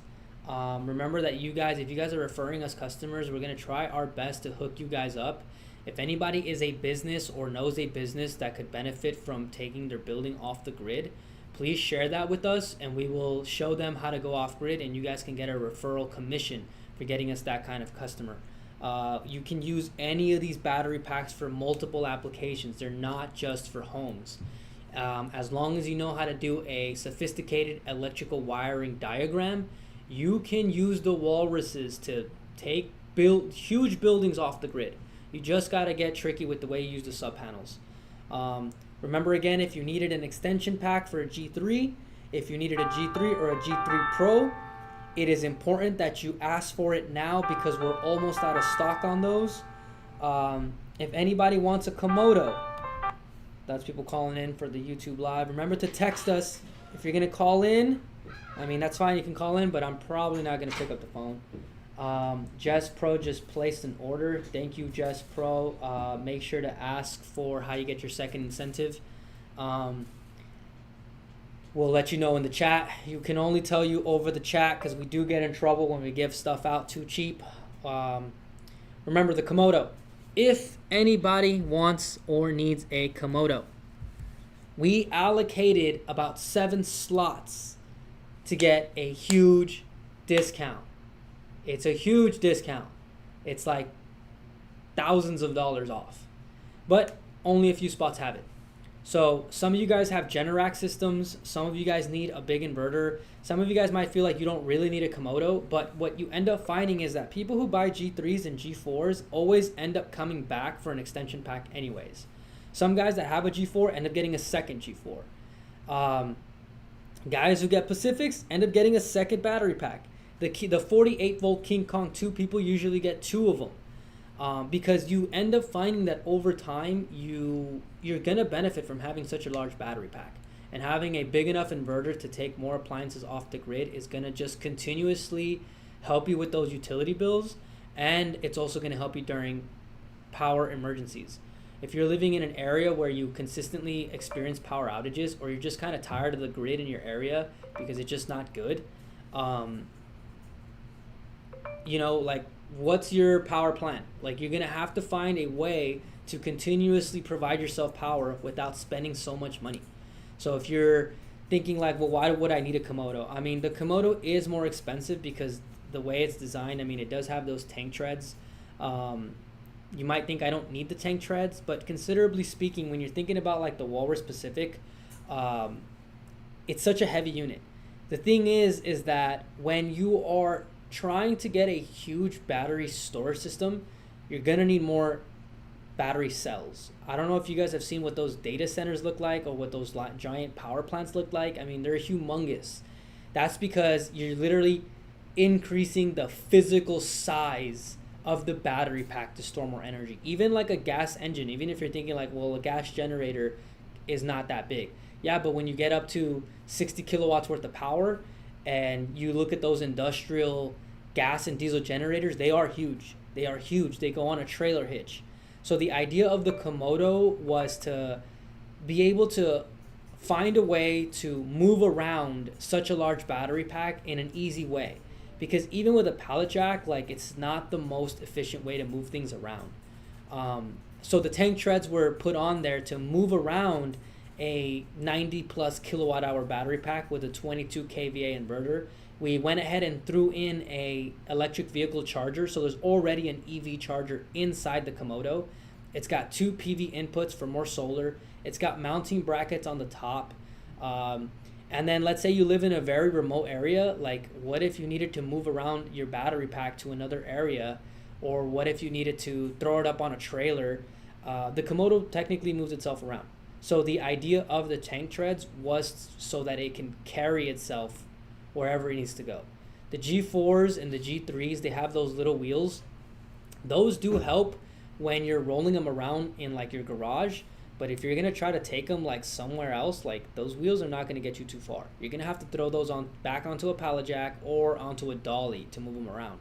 Remember that you guys, if you guys are referring us customers, we're going to try our best to hook you guys up. If anybody is a business or knows a business that could benefit from taking their building off the grid, please share that with us, and we will show them how to go off grid, and you guys can get a referral commission for getting us that kind of customer. You can use any of these battery packs for multiple applications. They're not just for homes. As long as you know how to do a sophisticated electrical wiring diagram, you can use the Walruses to build huge buildings off the grid. You just got to get tricky with the way you use the sub panels. Remember again, if you needed an extension pack for a G3, if you needed a G3 or a G3 Pro, it is important that you ask for it now because we're almost out of stock on those. If anybody wants a Komodo, that's people calling in for the YouTube Live. Remember to text us. If you're going to call in, I mean, that's fine, you can call in, but I'm probably not going to pick up the phone. Jess Pro just placed an order. Thank you, Jess Pro. Make sure to ask for how you get your second incentive. We'll let you know in the chat. You can only tell you over the chat because we do get in trouble when we give stuff out too cheap. Remember the Komodo. If anybody wants or needs a Komodo, we allocated about 7 slots to get a huge discount. It's a huge discount. It's like thousands of dollars off. But only a few spots have it. So some of you guys have Generac systems. Some of you guys need a big inverter. Some of you guys might feel like you don't really need a Komodo. But what you end up finding is that people who buy G3s and G4s always end up coming back for an extension pack anyways. Some guys that have a G4 end up getting a second G4. Guys who get Pacifics end up getting a second battery pack. The 48 volt King Kong 2, people usually get 2 of them. Because you end up finding that over time, you're going to benefit from having such a large battery pack. And having a big enough inverter to take more appliances off the grid is going to just continuously help you with those utility bills. And it's also going to help you during power emergencies. If you're living in an area where you consistently experience power outages, or you're just kind of tired of the grid in your area because it's just not good, you know, like, what's your power plan? Like, you're going to have to find a way to continuously provide yourself power without spending so much money. So if you're thinking like, well, why would I need a Komodo? I mean, the Komodo is more expensive because the way it's designed, I mean, it does have those tank treads. You might think I don't need the tank treads, but considerably speaking, when you're thinking about like the Walrus Pacific, It's such a heavy unit. The thing is that when you are trying to get a huge battery storage system, you're gonna need more battery cells. I don't know if you guys have seen what those data centers look like or what those giant power plants look like. I mean, they're humongous. That's because you're literally increasing the physical size of the battery pack to store more energy. Even like a gas engine, even if you're thinking like, well, a gas generator is not that big. Yeah, but when you get up to 60 kilowatts worth of power and you look at those industrial gas and diesel generators, they are huge. They are huge. They go on a trailer hitch. So the idea of the Komodo was to be able to find a way to move around such a large battery pack in an easy way. Because even with a pallet jack, like, it's not the most efficient way to move things around. So the tank treads were put on there to move around a 90 plus kilowatt hour battery pack with a 22 kVA inverter. We went ahead and threw in a electric vehicle charger, so there's already an EV charger inside the Komodo. It's got 2 PV inputs for more solar. It's got mounting brackets on the top. And then let's say you live in a very remote area. Like, what if you needed to move around your battery pack to another area? Or what if you needed to throw it up on a trailer? The Komodo technically moves itself around. So the idea of the tank treads was so that it can carry itself wherever it needs to go. The G4s and the G3s, they have those little wheels. Those do help when you're rolling them around in like your garage. But if you're going to try to take them like somewhere else, like, those wheels are not going to get you too far. You're going to have to throw those on back onto a pallet jack or onto a dolly to move them around.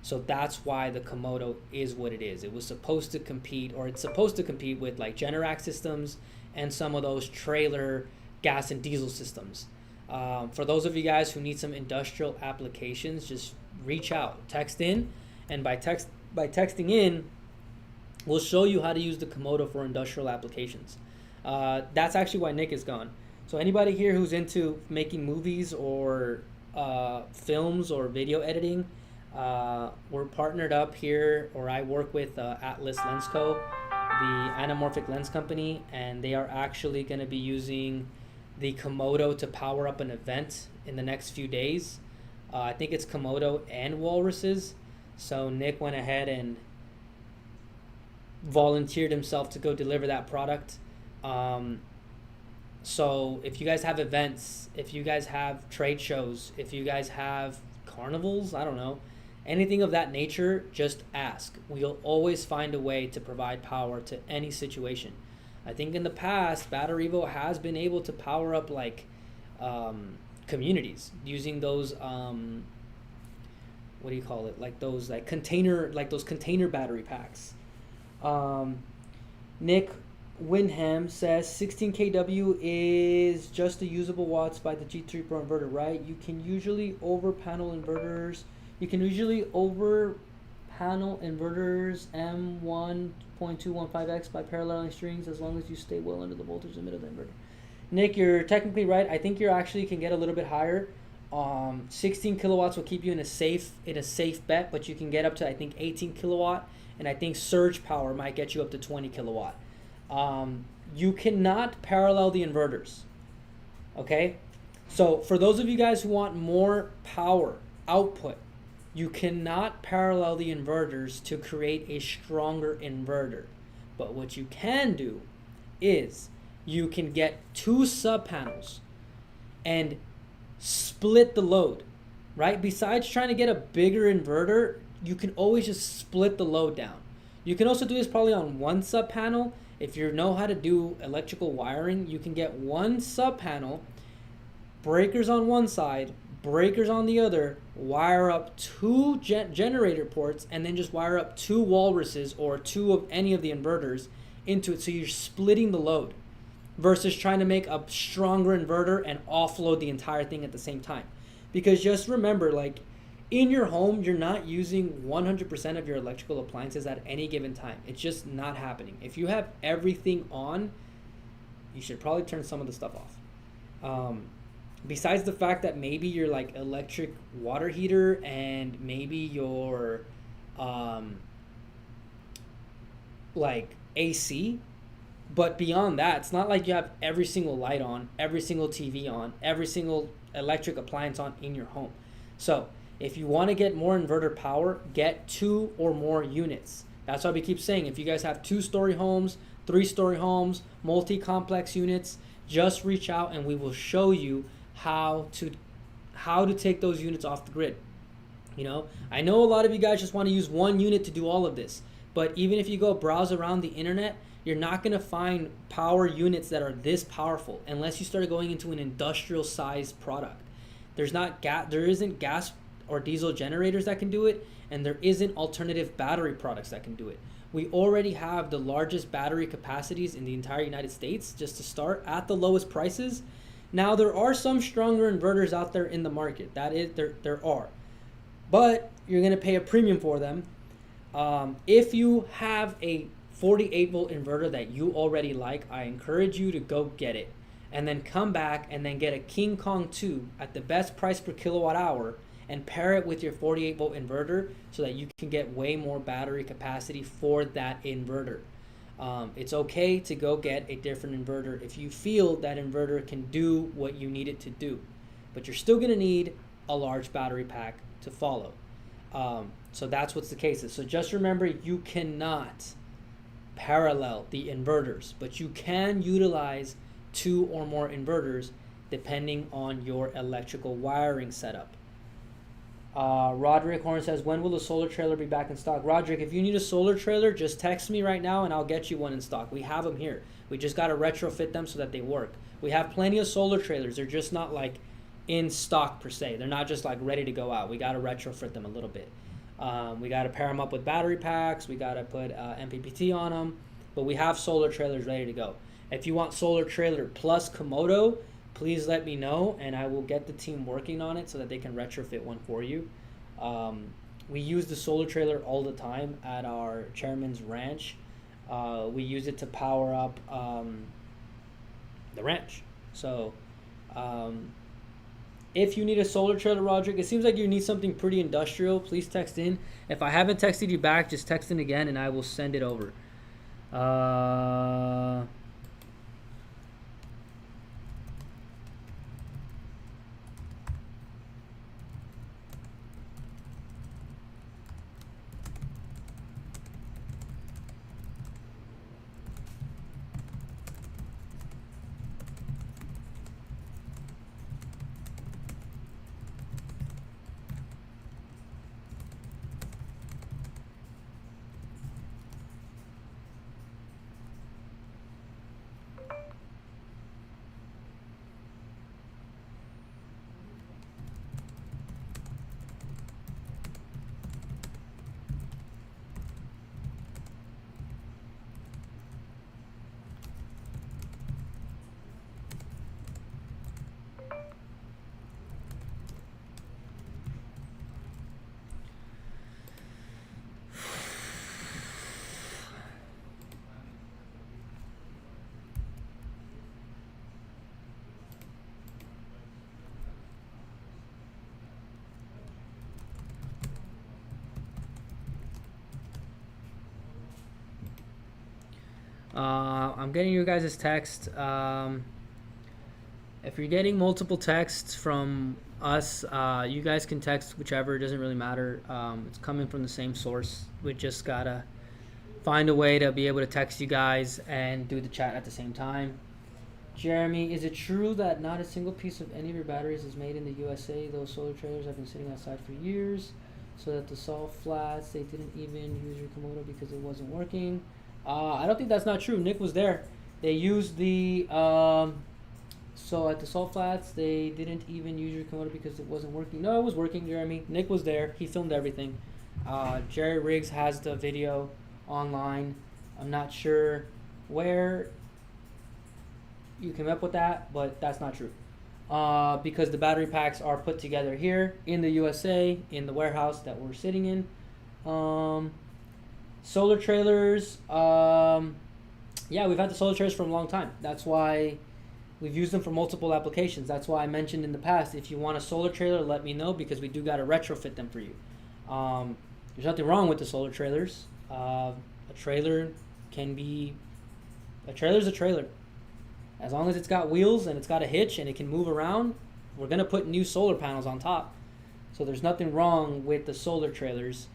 So that's why the Komodo is what it is. It was supposed to compete, or it's supposed to compete with like Generac systems and some of those trailer gas and diesel systems. For those of you guys who need some industrial applications, just reach out, text in, and by texting in, we'll show you how to use the Komodo for industrial applications. That's actually why Nick is gone. So anybody here who's into making movies or films or video editing, we're partnered up here, or I work with Atlas Lens Co., the anamorphic lens company, and they are actually going to be using the Komodo to power up an event in the next few days. I think it's Komodo and walruses. So Nick went ahead and volunteered himself to go deliver that product. So if you guys have events, if you guys have trade shows, if you guys have carnivals, I don't know, anything of that nature, just ask. We'll always find a way to provide power to any situation. I think in the past, Battery Evo has been able to power up like communities using those what do you call it? Like those container battery packs. Nick Winham says 16 kW is just the usable watts by the G3 Pro inverter, right? You can usually over panel inverters M1.215X by paralleling strings as long as you stay well under the voltage limit of the inverter. Nick, you're technically right. I think you actually can get a little bit higher. 16 kilowatts will keep you in a safe bet, but you can get up to, I think, 18 kilowatt, and I think surge power might get you up to 20 kilowatt. You cannot parallel the inverters. Okay? So for those of you guys who want more power output, you cannot parallel the inverters to create a stronger inverter. But what you can do is you can get 2 sub panels and split the load, right? Besides trying to get a bigger inverter, you can always just split the load down. You can also do this probably on 1 sub panel. If you know how to do electrical wiring, you can get 1 sub panel, breakers on one side, breakers on the other, wire up 2 generator ports, and then just wire up 2 walruses or 2 of any of the inverters into it. So you're splitting the load versus trying to make a stronger inverter and offload the entire thing at the same time. Because just remember, like, in your home, you're not using 100% of your electrical appliances at any given time. It's just not happening. If you have everything on, you should probably turn some of the stuff off. Besides the fact that maybe your like electric water heater and maybe your like AC But beyond that, it's not like you have every single light on, every single TV on, every single electric appliance on in your home. So if you want to get more inverter power, get 2 or more units. That's why we keep saying, if you guys have 2-story homes, 3-story homes, multi-complex units, just reach out and we will show you how to take those units off the grid. You know, I know a lot of you guys just want to use 1 unit to do all of this, but even if you go browse around the internet, you're not going to find power units that are this powerful unless you start going into an industrial sized product. There isn't gas or diesel generators that can do it, and there isn't alternative battery products that can do it. We already have the largest battery capacities in the entire United States, just to start, at the lowest prices. Now, there are some stronger inverters out there in the market. There are. But you're going to pay a premium for them. If you have a 48 volt inverter that you already like, I encourage you to go get it. And then come back and then get a King Kong 2 at the best price per kilowatt hour and pair it with your 48 volt inverter so that you can get way more battery capacity for that inverter. It's okay to go get a different inverter if you feel that inverter can do what you need it to do. But you're still going to need a large battery pack to follow. So that's what's the case is. So just remember, you cannot parallel the inverters, but you can utilize 2 or more inverters depending on your electrical wiring setup. Roderick Horn says, when will the solar trailer be back in stock? Roderick, if you need a solar trailer, just text me right now and I'll get you one in stock. We have them here. We just got to retrofit them so that they work. We have plenty of solar trailers. They're just not like in stock per se. They're not just like ready to go out. We got to retrofit them a little bit. We got to pair them up with battery packs. We got to put MPPT on them. But we have solar trailers ready to go. If you want solar trailer plus Komodo, please let me know and I will get the team working on it so that they can retrofit one for you. We use the solar trailer all the time at our chairman's ranch. We use it to power up the ranch. So if you need a solar trailer, Roderick, it seems like you need something pretty industrial. Please text in. If I haven't texted you back, just text in again and I will send it over. I'm getting you guys' text. If you're getting multiple texts from us, you guys can text whichever. It doesn't really matter. It's coming from the same source. We just gotta find a way to be able to text you guys and do the chat at the same time. Jeremy, is it true that not a single piece of any of your batteries is made in the USA? Those solar trailers have been sitting outside for years, so that the salt flats, they didn't even use your Komodo because it wasn't working. I don't think that's not true. Nick was there. They used the, so at the salt flats, they didn't even use your Komodo because it wasn't working. No, it was working, Jeremy. Nick was there. He filmed everything. Jerry Riggs has the video online. I'm not sure where you came up with that, but that's not true. Because the battery packs are put together here in the USA, in the warehouse that we're sitting in. Solar trailers, yeah, we've had the solar trailers for a long time. That's why we've used them for multiple applications. That's why I mentioned in the past, if you want a solar trailer, let me know because we do got to retrofit them for you. There's nothing wrong with the solar trailers. A trailer can be A trailer's a trailer. As long as it's got wheels and it's got a hitch and it can move around, we're going to put new solar panels on top. So there's nothing wrong with the solar trailers.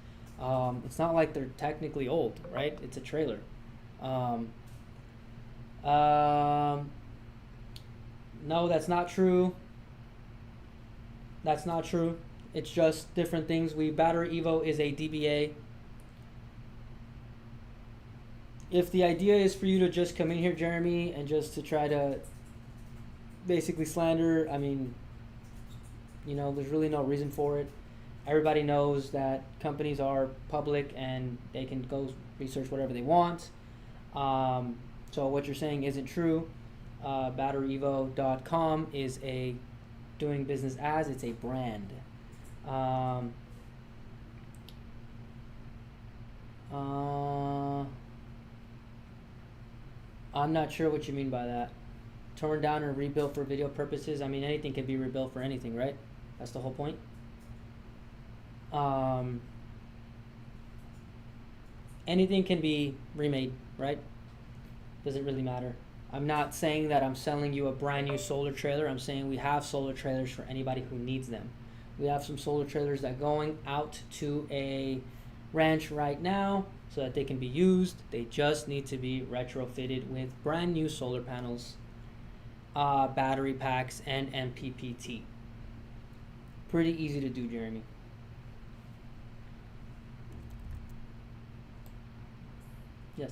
It's not like they're technically old, right? It's a trailer. No, that's not true. That's not true. It's just different things. Battery Evo is a DBA. If the idea is for you to just come in here, Jeremy, and just to try to basically slander, I mean, you know, there's really no reason for it. Everybody knows that companies are public and they can go research whatever they want. So what you're saying isn't true. BatteryEvo.com is a doing business as, it's a brand. I'm not sure what you mean by that. Torn down and rebuilt for video purposes. I mean, anything can be rebuilt for anything, right? That's the whole point. Anything can be remade, right? Doesn't really matter. I'm not saying that I'm selling you a brand new solar trailer. I'm saying we have solar trailers for anybody who needs them. We have some solar trailers that are going out to a ranch right now so that they can be used. They just need to be retrofitted with brand new solar panels, battery packs, and MPPT. Pretty easy to do, Jeremy. Yes.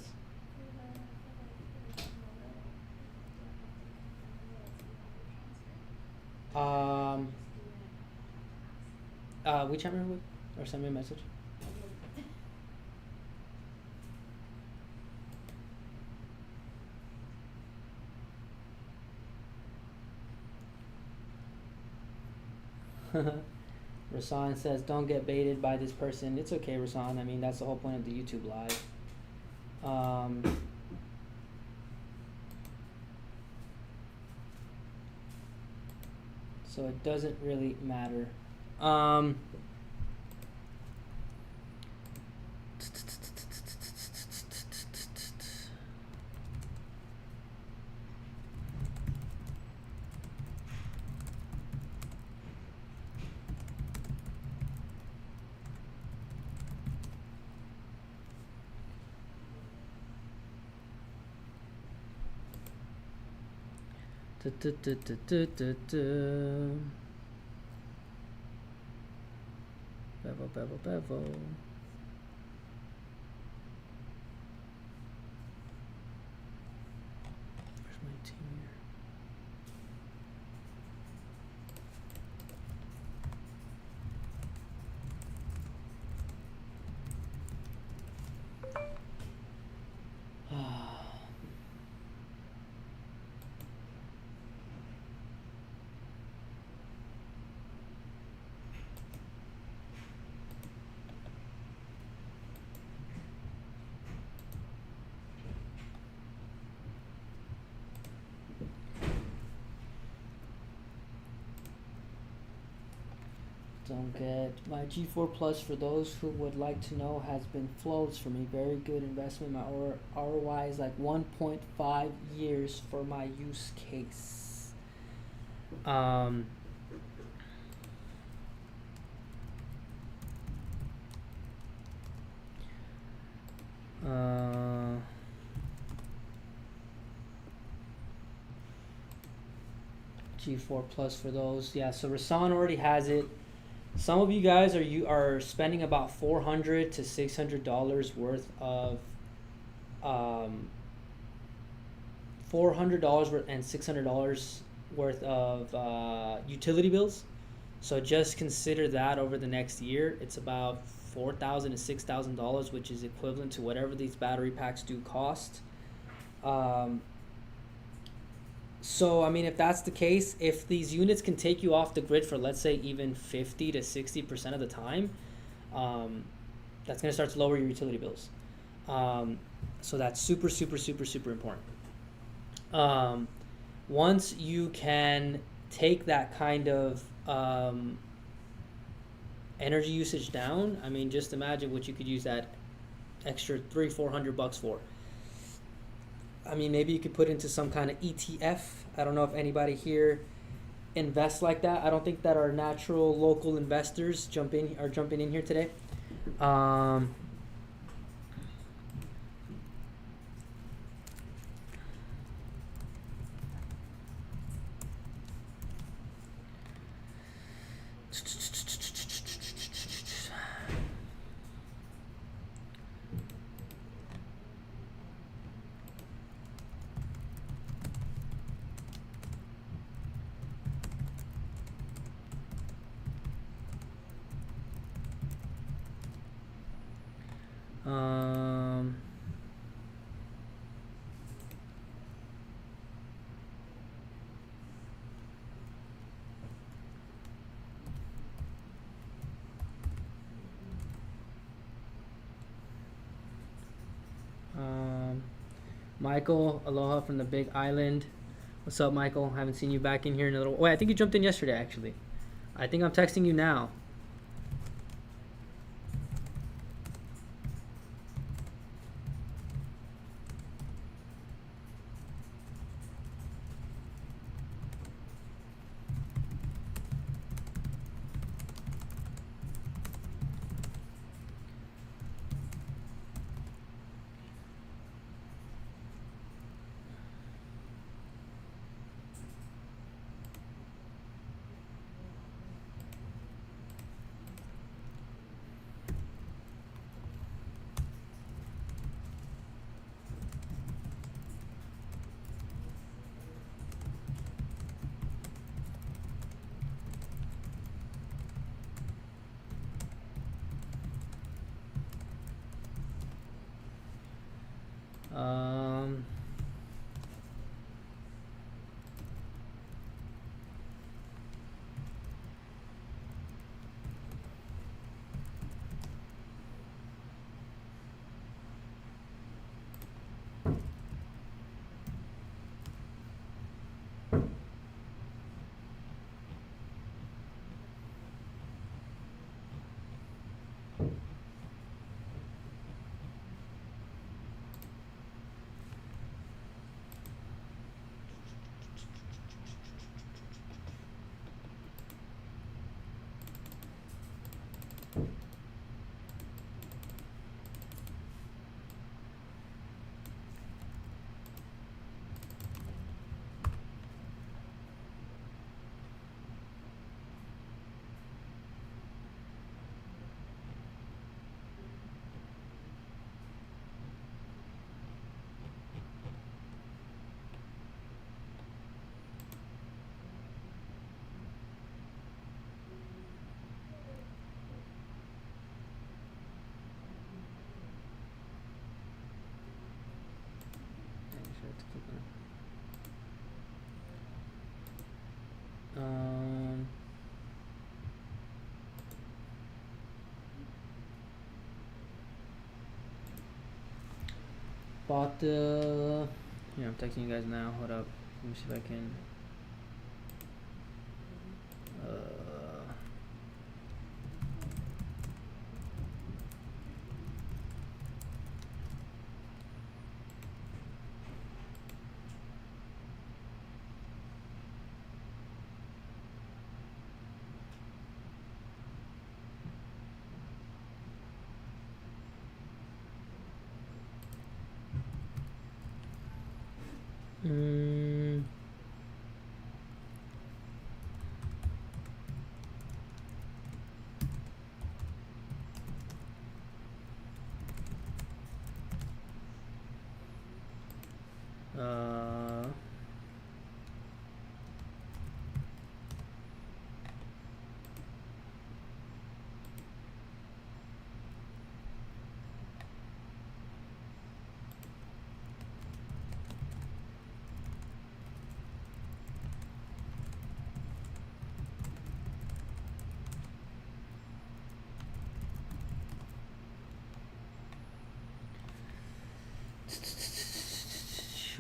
WeChat me or send me a message. Rasan says, don't get baited by this person. It's okay, Rasan. I mean, that's the whole point of the YouTube live. So it doesn't really matter. Bevel. Where's my team here? Don't get my G4 Plus, for those who would like to know, has been floats for me. Very good investment. My ROI is like 1.5 years for my use case. G4 Plus for those. Yeah, so Rasan already has it. Some of you guys are spending about $400 to $600 worth of $400 worth and $600 worth of utility bills. So just consider that over the next year. It's about $4,000 to $6,000, which is equivalent to whatever these battery packs do cost. So, I mean, if that's the case, if these units can take you off the grid for, let's say, even 50 to 60% of the time, that's going to start to lower your utility bills. So that's super, super, super, super important. Once you can take that kind of energy usage down, I mean, just imagine what you could use that extra $300-400 for. I mean, maybe you could put into some kind of ETF. I don't know if anybody here invests like that. I don't think that our natural local investors are jumping in here today. Um, um, Michael, aloha from the Big Island. What's up, Michael? Haven't seen you back in here in a little. Wait, I think you jumped in yesterday, actually. I think I'm texting you now. Um, um, bought the. Yeah, I'm texting you guys now. Hold up. Let me see if I can. Mm, uh,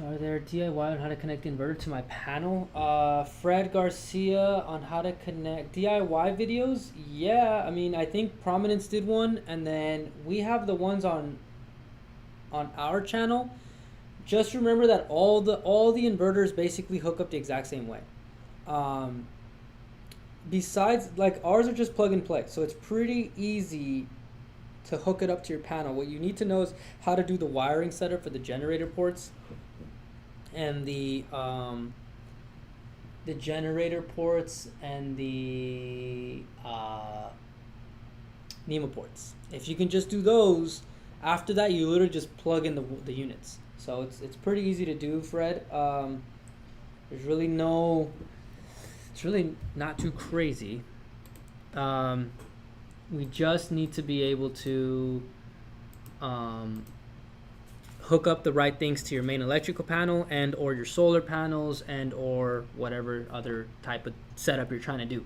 are there DIY on how to connect the inverter to my panel? Fred Garcia on how to connect DIY videos? Yeah, I mean, I think Prominence did one, and then we have the ones on our channel, just remember that all the inverters basically hook up the exact same way. Besides, like, ours are just plug and play, so it's pretty easy to hook it up to your panel. What you need to know is how to do the wiring setup for the generator ports and the generator ports and the NEMA ports. If you can just do those, after that you literally just plug in the units. So it's pretty easy to do, Fred. There's really no, it's really not too crazy. We just need to be able to hook up the right things to your main electrical panel and or your solar panels and or whatever other type of setup you're trying to do.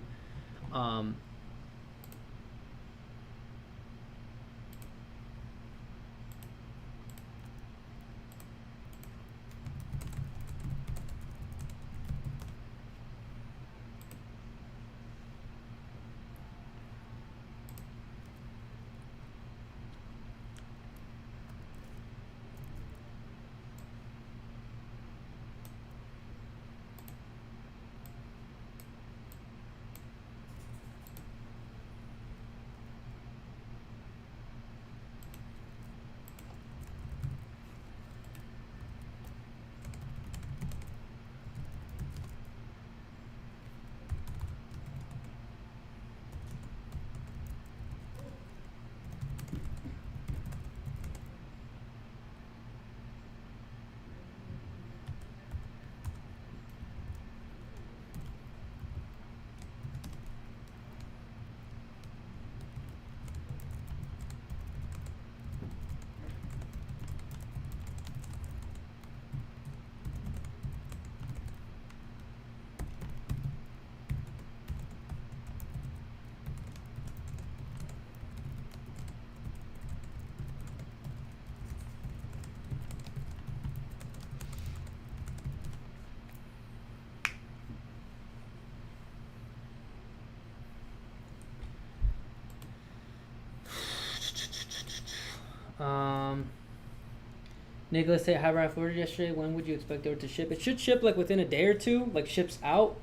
Nicholas said, "Have I ordered yesterday? When would you expect it to ship?" It should ship like within a day or two. Like ships out.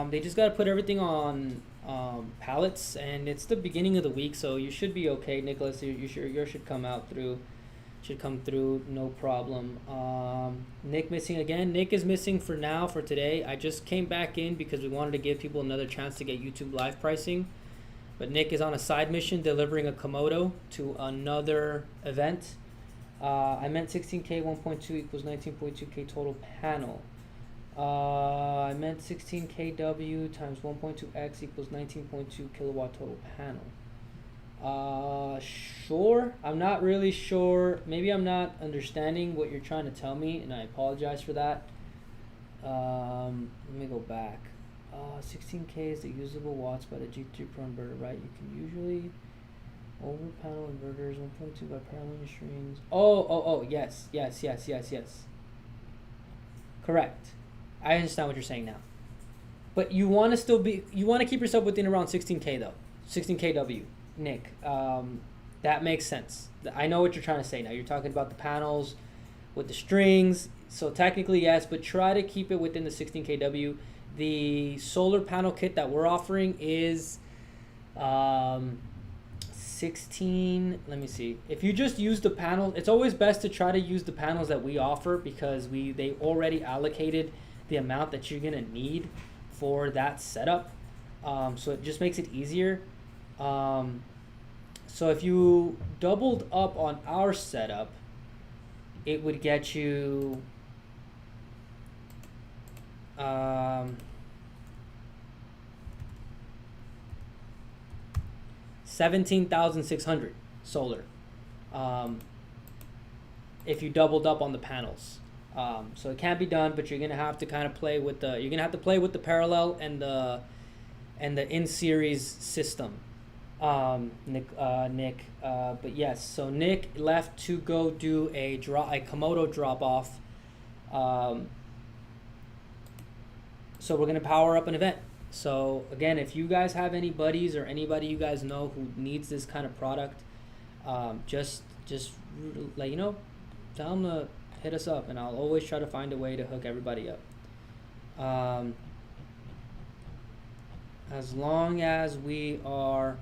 They just gotta put everything on pallets, and it's the beginning of the week, so you should be okay, Nicholas. Yours should come out through. Should come through, no problem. Nick missing again. Nick is missing for now, for today. I just came back in because we wanted to give people another chance to get YouTube live pricing. But Nick is on a side mission delivering a Komodo to another event. I meant 16K 1.2 equals 19.2K total panel. I meant 16kW times 1.2x equals 19.2 kilowatt total panel. Sure. I'm not really sure. Maybe I'm not understanding what you're trying to tell me, and I apologize for that. Let me go back. 16K is the usable watts by the G3 Pro inverter, right? You can usually over panel inverters 1.2 by paralleling strings. Oh, yes. Correct. I understand what you're saying now. But you want to keep yourself within around 16K though. 16kW. Nick, that makes sense. I know what you're trying to say now. You're talking about the panels with the strings. So technically, yes, but try to keep it within the 16kW. The solar panel kit that we're offering is 16. Let me see. If you just use the panel, it's always best to try to use the panels that we offer because they already allocated the amount that you're gonna need for that setup. So it just makes it easier. So if you doubled up on our setup, it would get you 17,600 solar. If you doubled up on the panels. So it can be done, but you're gonna have to kind of play with the parallel and the in series system. Nick, but yes, so Nick left to go do a Komodo drop off. So we're gonna power up an event. So again, if you guys have any buddies or anybody you guys know who needs this kind of product, just let you know, tell them to hit us up, and I'll always try to find a way to hook everybody up. As long as we are,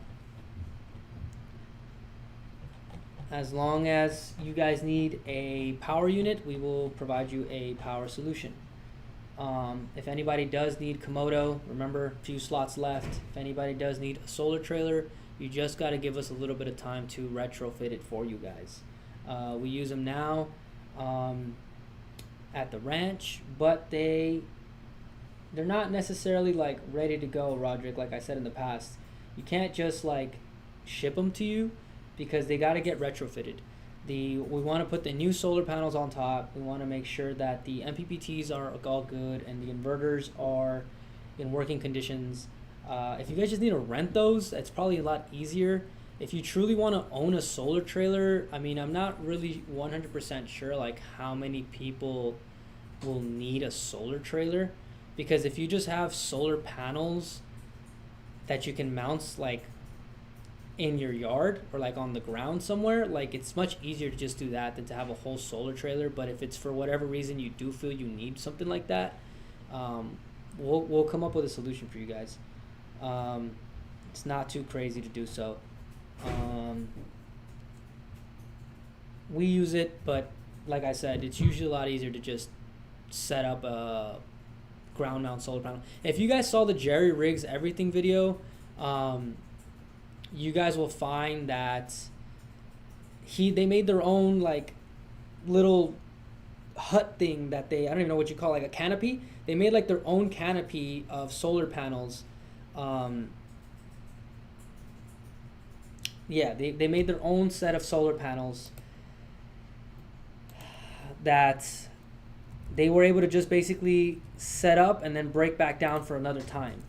as long as you guys need a power unit, we will provide you a power solution. If anybody does need Komodo, remember, a few slots left. If anybody does need a solar trailer, you just got to give us a little bit of time to retrofit it for you guys. We use them now at the ranch, but they're not necessarily like ready to go, Roderick. Like I said in the past, you can't just like ship them to you because they got to get retrofitted. We want to put the new solar panels on top. We want to make sure that the MPPTs are all good and the inverters are in working conditions. If you guys just need to rent those, it's probably a lot easier. If you truly want to own a solar trailer, I mean, I'm not really 100% sure like how many people will need a solar trailer, because if you just have solar panels that you can mount like in your yard or like on the ground somewhere, like it's much easier to just do that than to have a whole solar trailer. But if it's for whatever reason you do feel you need something like that, we'll come up with a solution for you guys. It's not too crazy to do so. We use it, but like I said, it's usually a lot easier to just set up a ground mount solar panel. If you guys saw the Jerry Riggs Everything video, you guys will find that they made their own like little hut thing that I don't even know what you call, like a canopy. They made like their own canopy of solar panels. They made their own set of solar panels that they were able to just basically set up and then break back down for another time.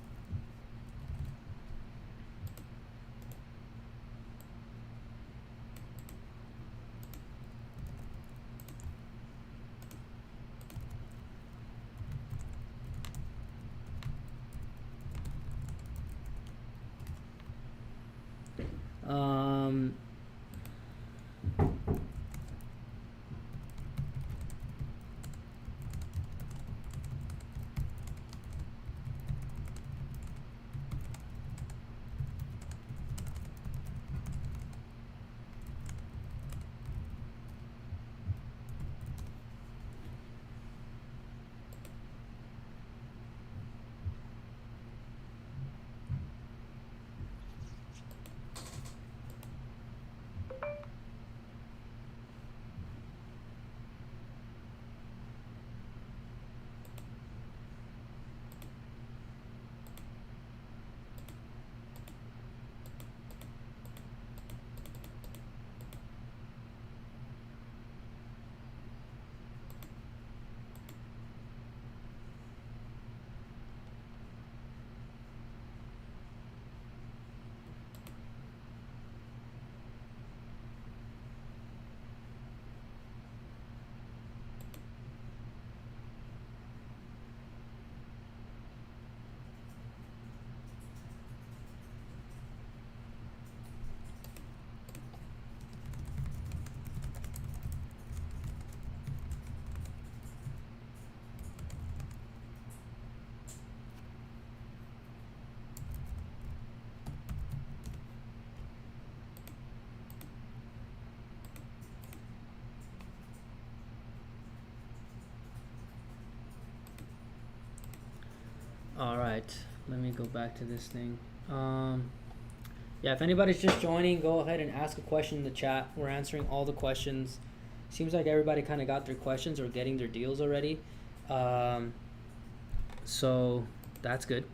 All right, let me go back to this thing. Yeah, if anybody's just joining, go ahead and ask a question in the chat. We're answering all the questions. Seems like everybody kind of got their questions or getting their deals already. So that's good.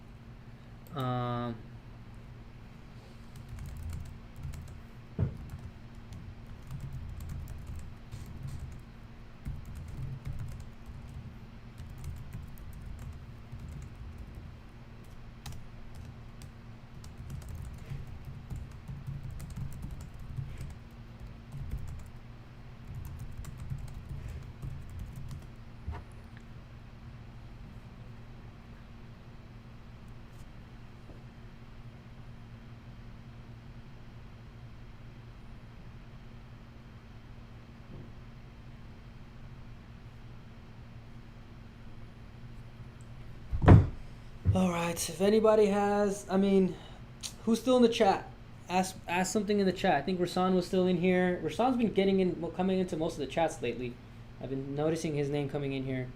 right. If anybody has, I mean, who's still in the chat? Ask something in the chat. I think Rasan was still in here. Rasan's been coming into most of the chats lately. I've been noticing his name coming in here.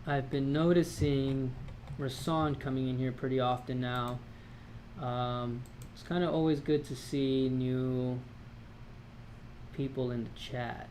I've been noticing Rasan coming in here pretty often now. It's kind of always good to see new people in the chat.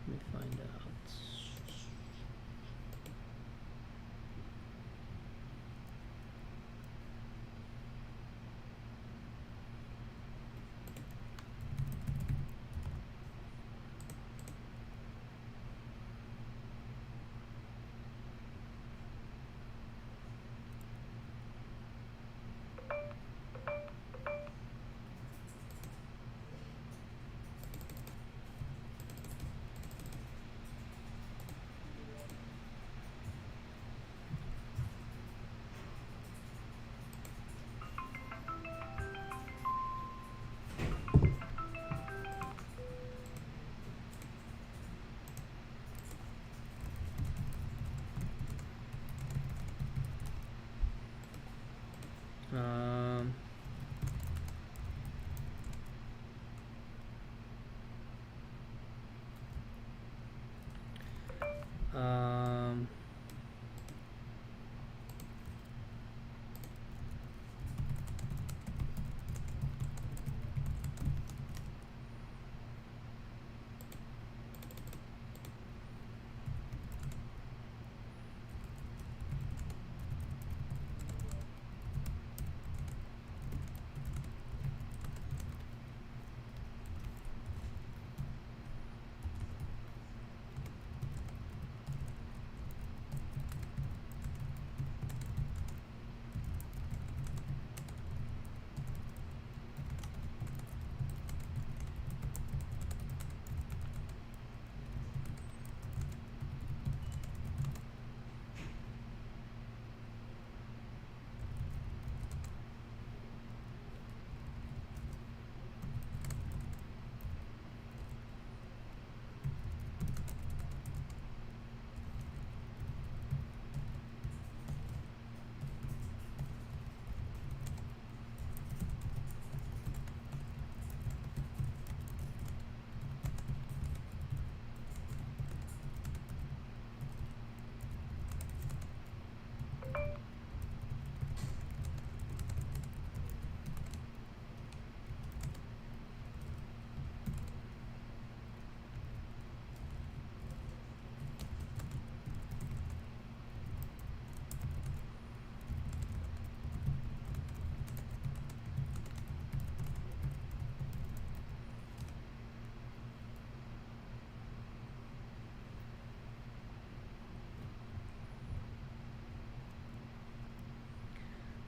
Let me find out. Um, um,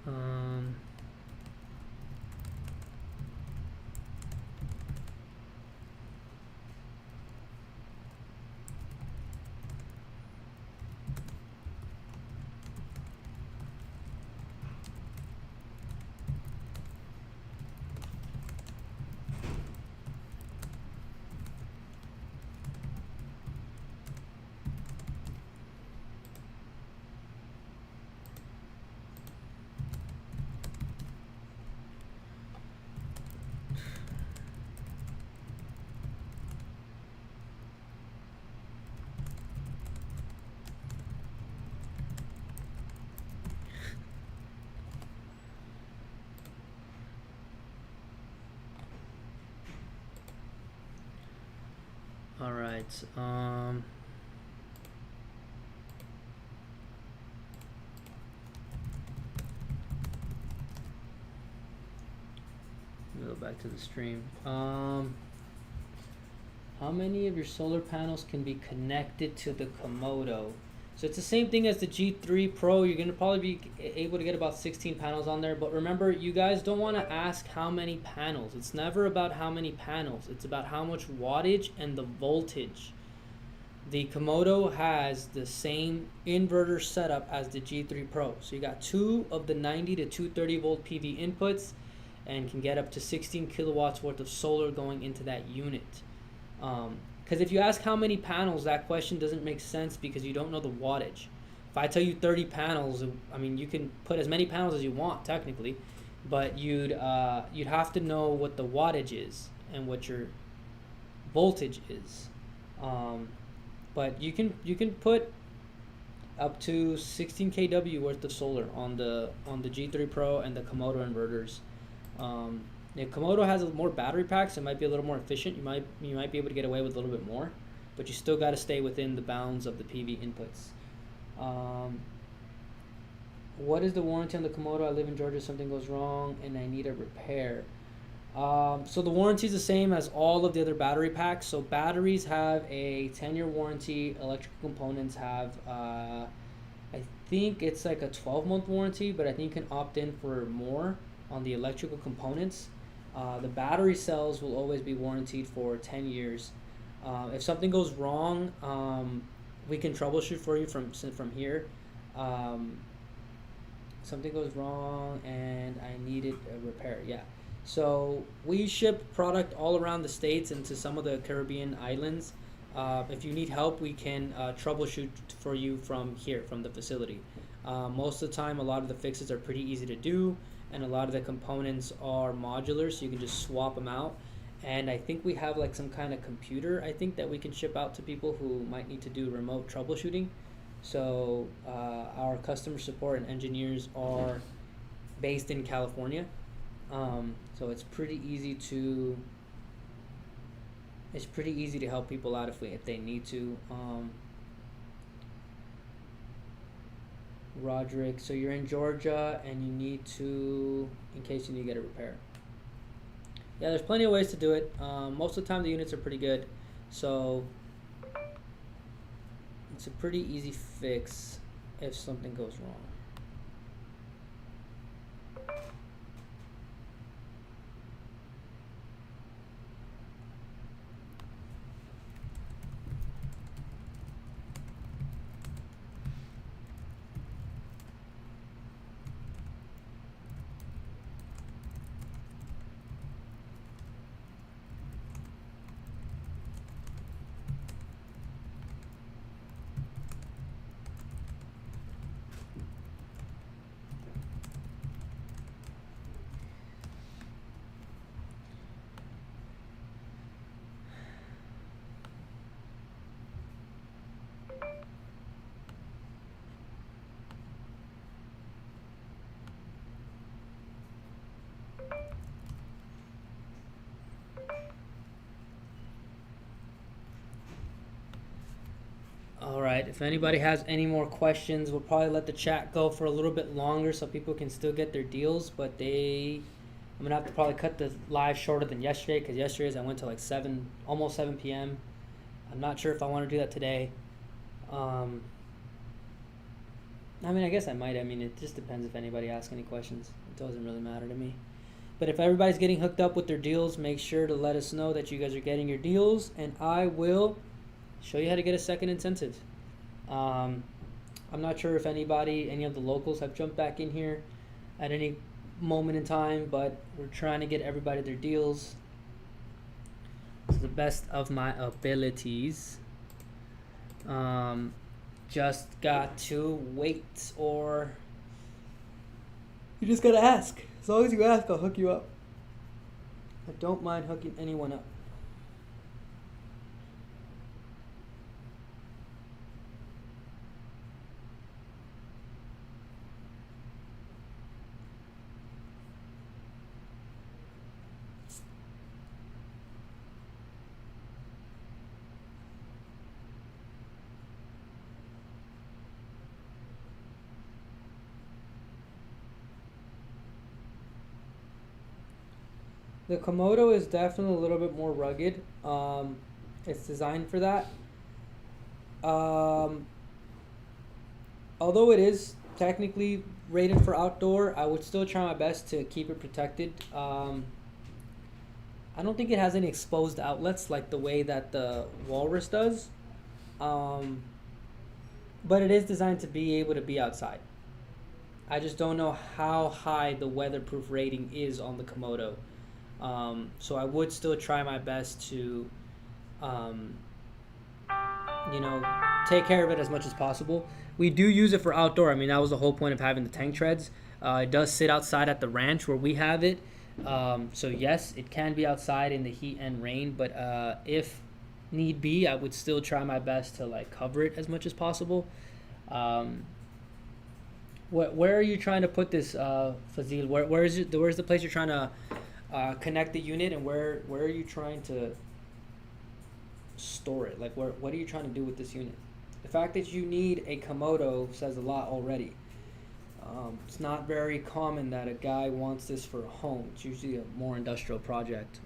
um, all right. back to the stream. How many of your solar panels can be connected to the Komodo? So it's the same thing as the G3 Pro. You're gonna probably be able to get about 16 panels on there. But remember, you guys don't want to ask how many panels. It's never about how many panels. It's about how much wattage and the voltage. The Komodo has the same inverter setup as the G3 Pro. So you got two of the 90 to 230 volt PV inputs and can get up to 16 kilowatts worth of solar going into that unit. Because if you ask how many panels, that question doesn't make sense because you don't know the wattage. If I tell you 30 panels, I mean, you can put as many panels as you want technically, but you'd have to know what the wattage is and what your voltage is. But you can put up to 16 kW worth of solar on the G3 Pro and the Komodo inverters. If Komodo has more battery packs, it might be a little more efficient. You might be able to get away with a little bit more, but you still got to stay within the bounds of the PV inputs. What is the warranty on the Komodo? I live in Georgia. Something goes wrong and I need a repair. So the warranty is the same as all of the other battery packs. So batteries have a 10-year warranty. Electrical components have, I think it's like a 12-month warranty, but I think you can opt in for more on the electrical components. The battery cells will always be warranted for 10 years. If something goes wrong, we can troubleshoot for you from here. Something goes wrong and I needed a repair. Yeah. So we ship product all around the States and to some of the Caribbean islands. If you need help, we can troubleshoot for you from here, from the facility. Most of the time, a lot of the fixes are pretty easy to do, and a lot of the components are modular, so you can just swap them out. And I think we have like some kind of computer, I think, that we can ship out to people who might need to do remote troubleshooting. So our customer support and engineers are based in California. So it's pretty easy to help people out if they need to. Roderick, so you're in Georgia and you need to, in case you need to get a repair. Yeah, there's plenty of ways to do it. Most of the time the units are pretty good, so it's a pretty easy fix if something goes wrong. Alright, if anybody has any more questions, we'll probably let the chat go for a little bit longer so people can still get their deals, but I'm going to have to probably cut the live shorter than yesterday, because yesterday's I went to like almost 7 p.m. I'm not sure if I want to do that today. I mean, I guess I might. I mean, it just depends if anybody asks any questions. It doesn't really matter to me. But if everybody's getting hooked up with their deals, make sure to let us know that you guys are getting your deals, and I will show you how to get a second incentive. I'm not sure if any of the locals have jumped back in here at any moment in time, but we're trying to get everybody their deals to the best of my abilities. Just got to wait, or you just gotta ask. As long as you ask, I'll hook you up. I don't mind hooking anyone up. The Komodo is definitely a little bit more rugged. It's designed for that. Um, Although it is technically rated for outdoor, I would still try my best to keep it protected. I don't think it has any exposed outlets like the way that the Walrus does. Um, but it is designed to be able to be outside. I just don't know how high the weatherproof rating is on the Komodo. So I would still try my best to, um, take care of it as much as possible. We do use it for outdoor. I mean, that was the whole point of having the tank treads. It does sit outside at the ranch where we have it. So yes, it can be outside in the heat and rain, but if need be, I would still try my best to like cover it as much as possible. Where are you trying to put this, Fazil? Where's the place you're trying to connect the unit, and where are you trying to store it? Like, what are you trying to do with this unit? The fact that you need a Komodo says a lot already. It's not very common that a guy wants this for a home. It's usually a more industrial project.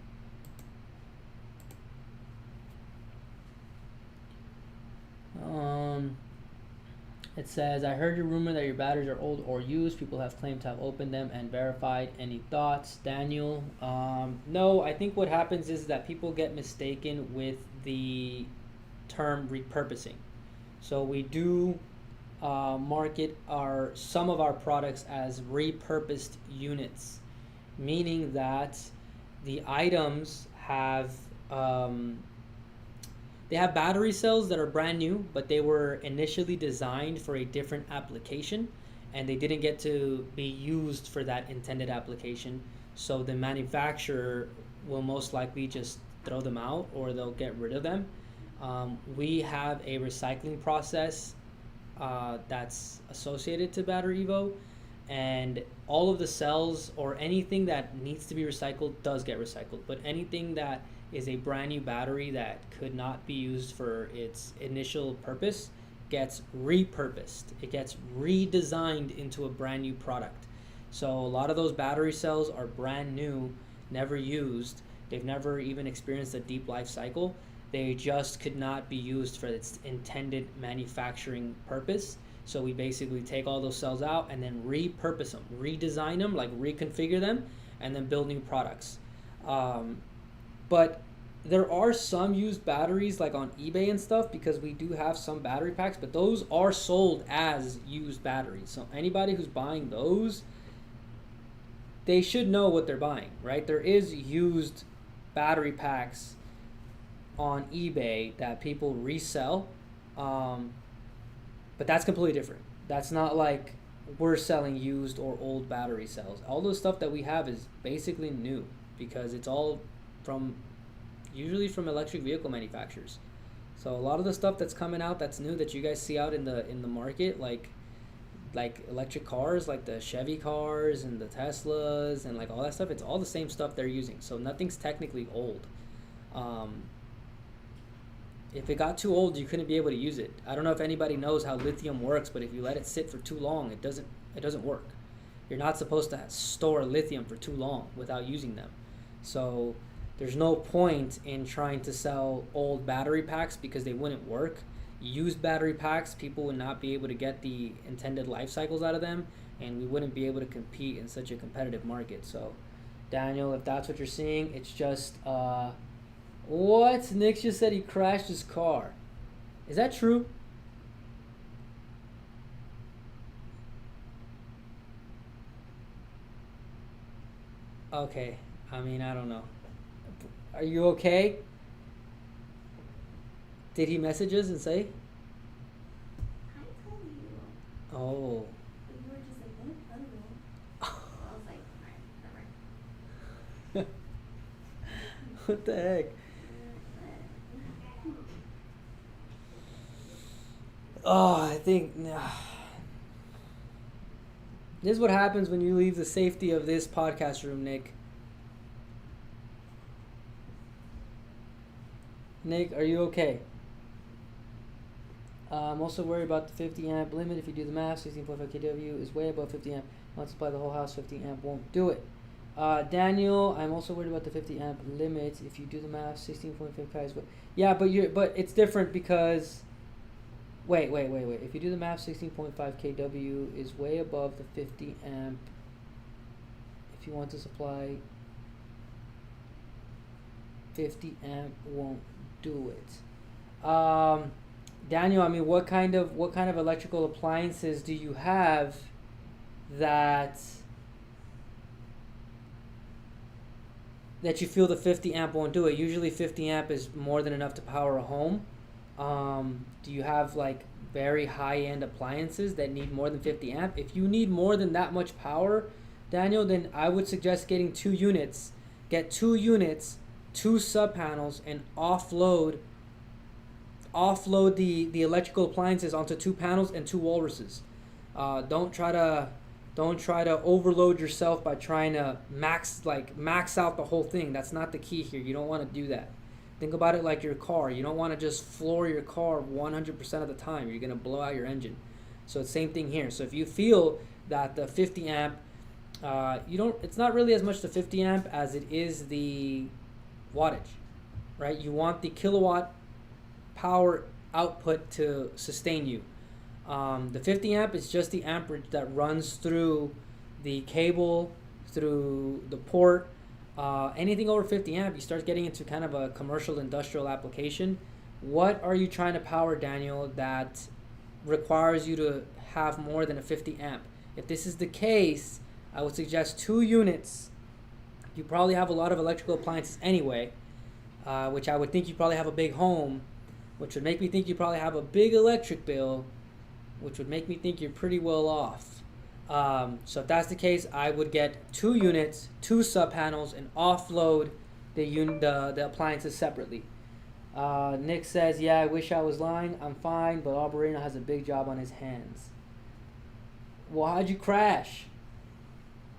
It says, I heard your rumor that your batteries are old or used. People have claimed to have opened them and verified. Any thoughts, Daniel? No, I think what happens is that people get mistaken with the term repurposing. So we do market some of our products as repurposed units, meaning that the items have they have battery cells that are brand new, but they were initially designed for a different application, and they didn't get to be used for that intended application. So the manufacturer will most likely just throw them out, or they'll get rid of them. We have a recycling process that's associated to Battery Evo, and all of the cells or anything that needs to be recycled does get recycled, but anything that is a brand new battery that could not be used for its initial purpose gets repurposed. It gets redesigned into a brand new product. So a lot of those battery cells are brand new, never used. They've never even experienced a deep life cycle. They just could not be used for its intended manufacturing purpose. So we basically take all those cells out and then repurpose them, redesign them, like reconfigure them, and then build new products. But there are some used batteries like on eBay and stuff, because we do have some battery packs, but those are sold as used batteries. So anybody who's buying those, they should know what they're buying, right? There is used battery packs on eBay that people resell, but that's completely different. That's not like we're selling used or old battery cells. All the stuff that we have is basically new, because it's all usually from electric vehicle manufacturers. So a lot of the stuff that's coming out that's new that you guys see out in the market, like electric cars, like the Chevy cars and the Teslas and like all that stuff, it's all the same stuff they're using. So nothing's technically old. If it got too old, you couldn't be able to use it. I don't know if anybody knows how lithium works, but if you let it sit for too long, it doesn't work. You're not supposed to store lithium for too long without using them. So there's no point in trying to sell old battery packs, because they wouldn't work. Used battery packs, people would not be able to get the intended life cycles out of them, and we wouldn't be able to compete in such a competitive market. So Daniel, if that's what you're seeing, it's just what? Nick just said he crashed his car. Is that true? Okay, I mean, I don't know. Are you okay? Did he message us and say? I told you, Oh. but you were just like, no, I don't know. So I was like, alright, whatever. What the heck? Oh, I think this is what happens when you leave the safety of this podcast room, Nick. Nick, are you okay? I'm also worried about the 50 amp limit. If you do the math, 16.5 kW is way above 50 amp. Once apply the whole house, 50 amp won't do it. Daniel, I'm also worried about the 50 amp limit. If you do the math, 16.5 is what? Yeah, but it's different because. Wait. If you do the math, 16.5 kW is way above the 50 amp. If you want to supply 50 amp, won't do it. Daniel, I mean, what kind of electrical appliances do you have that you feel the 50 amp won't do it? Usually 50 amp is more than enough to power a home. Do you have like very high-end appliances that need more than 50 amp? If you need more than that much power, Daniel, then I would suggest getting 2 units. Get 2 units, 2 sub panels, and offload the electrical appliances onto 2 panels and 2 walruses. Don't try to overload yourself by trying to max out the whole thing. That's not the key here. You don't want to do that. Think about it like your car. You don't want to just floor your car 100% of the time. You're going to blow out your engine. So it's the same thing here. So if you feel that the 50 amp, it's not really as much the 50 amp as it is the wattage, right? You want the kilowatt power output to sustain you. The 50 amp is just the amperage that runs through the cable, through the port. Anything over 50 amp, you start getting into kind of a commercial industrial application. What are you trying to power, Daniel, that requires you to have more than a 50 amp? If this is the case, I would suggest 2 units. You probably have a lot of electrical appliances anyway, which I would think you probably have a big home, which would make me think you probably have a big electric bill, which would make me think you're pretty well off. So if that's the case, I would get 2 units, 2 sub panels, and offload the appliances separately. Nick says, yeah, I wish I was lying. I'm fine, but Alberino has a big job on his hands. Well, how'd you crash?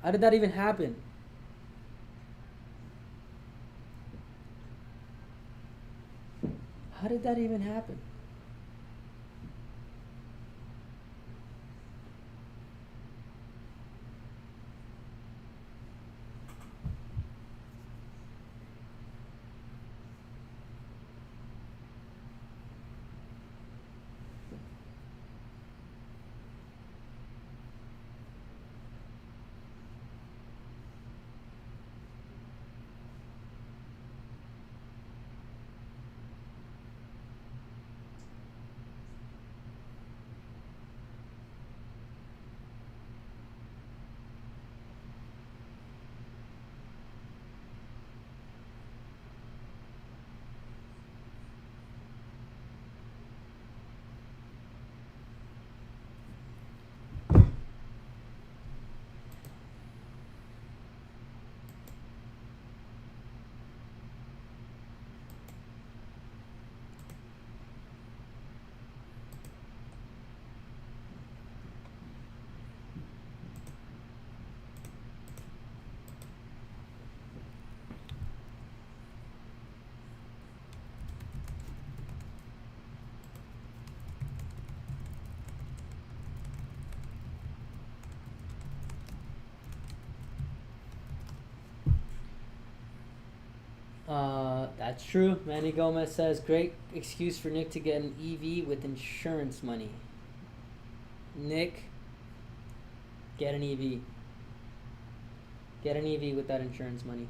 How did that even happen? How did that even happen? That's true. Manny Gomez says, great excuse for Nick to get an EV with insurance money. Nick, get an EV. Get an EV with that insurance money.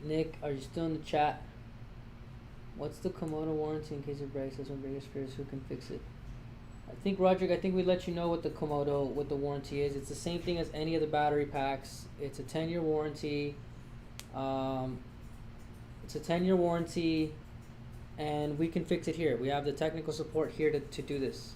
Nick, are you still in the chat? What's the Komodo warranty in case it breaks? That's when breakers fails. Who can fix it? I think Roderick. I think we let you know what the warranty is. It's the same thing as any of the battery packs. It's a 10-year warranty. It's a 10-year warranty, and we can fix it here. We have the technical support here to do this.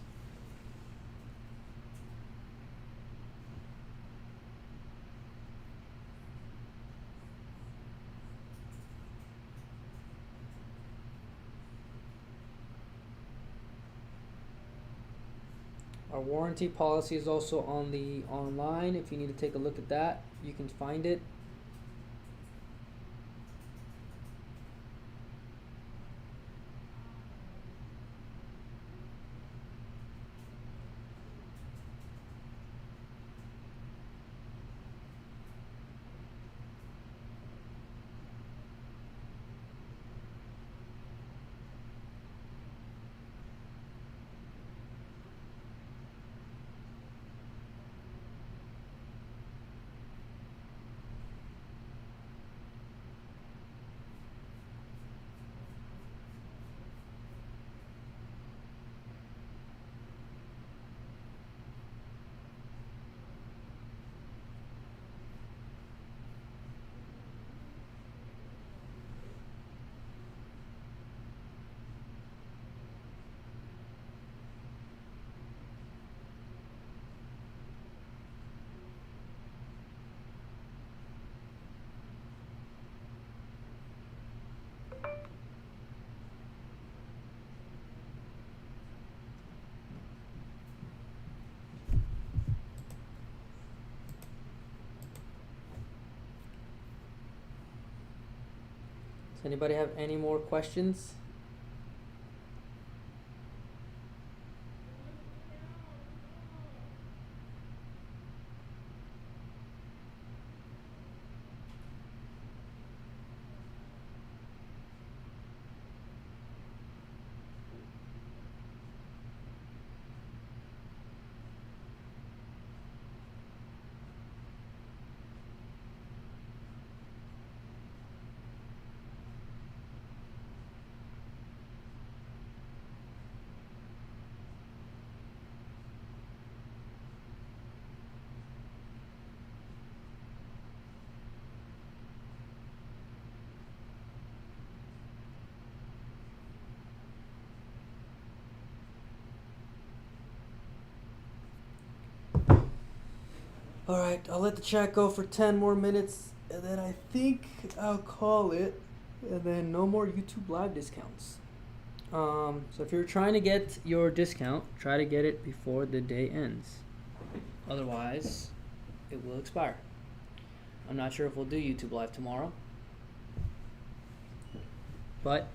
Our warranty policy is also on the online. If you need to take a look at that, you can find it. Does anybody have any more questions? Alright, I'll let the chat go for 10 more minutes, and then I think I'll call it, and then no more YouTube Live discounts. So if you're trying to get your discount, try to get it before the day ends. Otherwise, it will expire. I'm not sure if we'll do YouTube Live tomorrow, but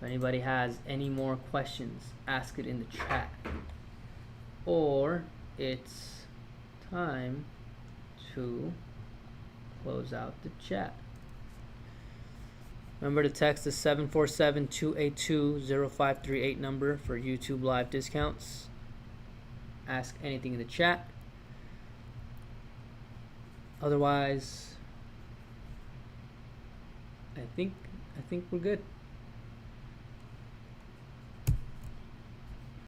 if anybody has any more questions, ask it in the chat. Or it's time to close out the chat. Remember to text the 747-282-0538 number for YouTube Live discounts. Ask anything in the chat. Otherwise, I think we're good.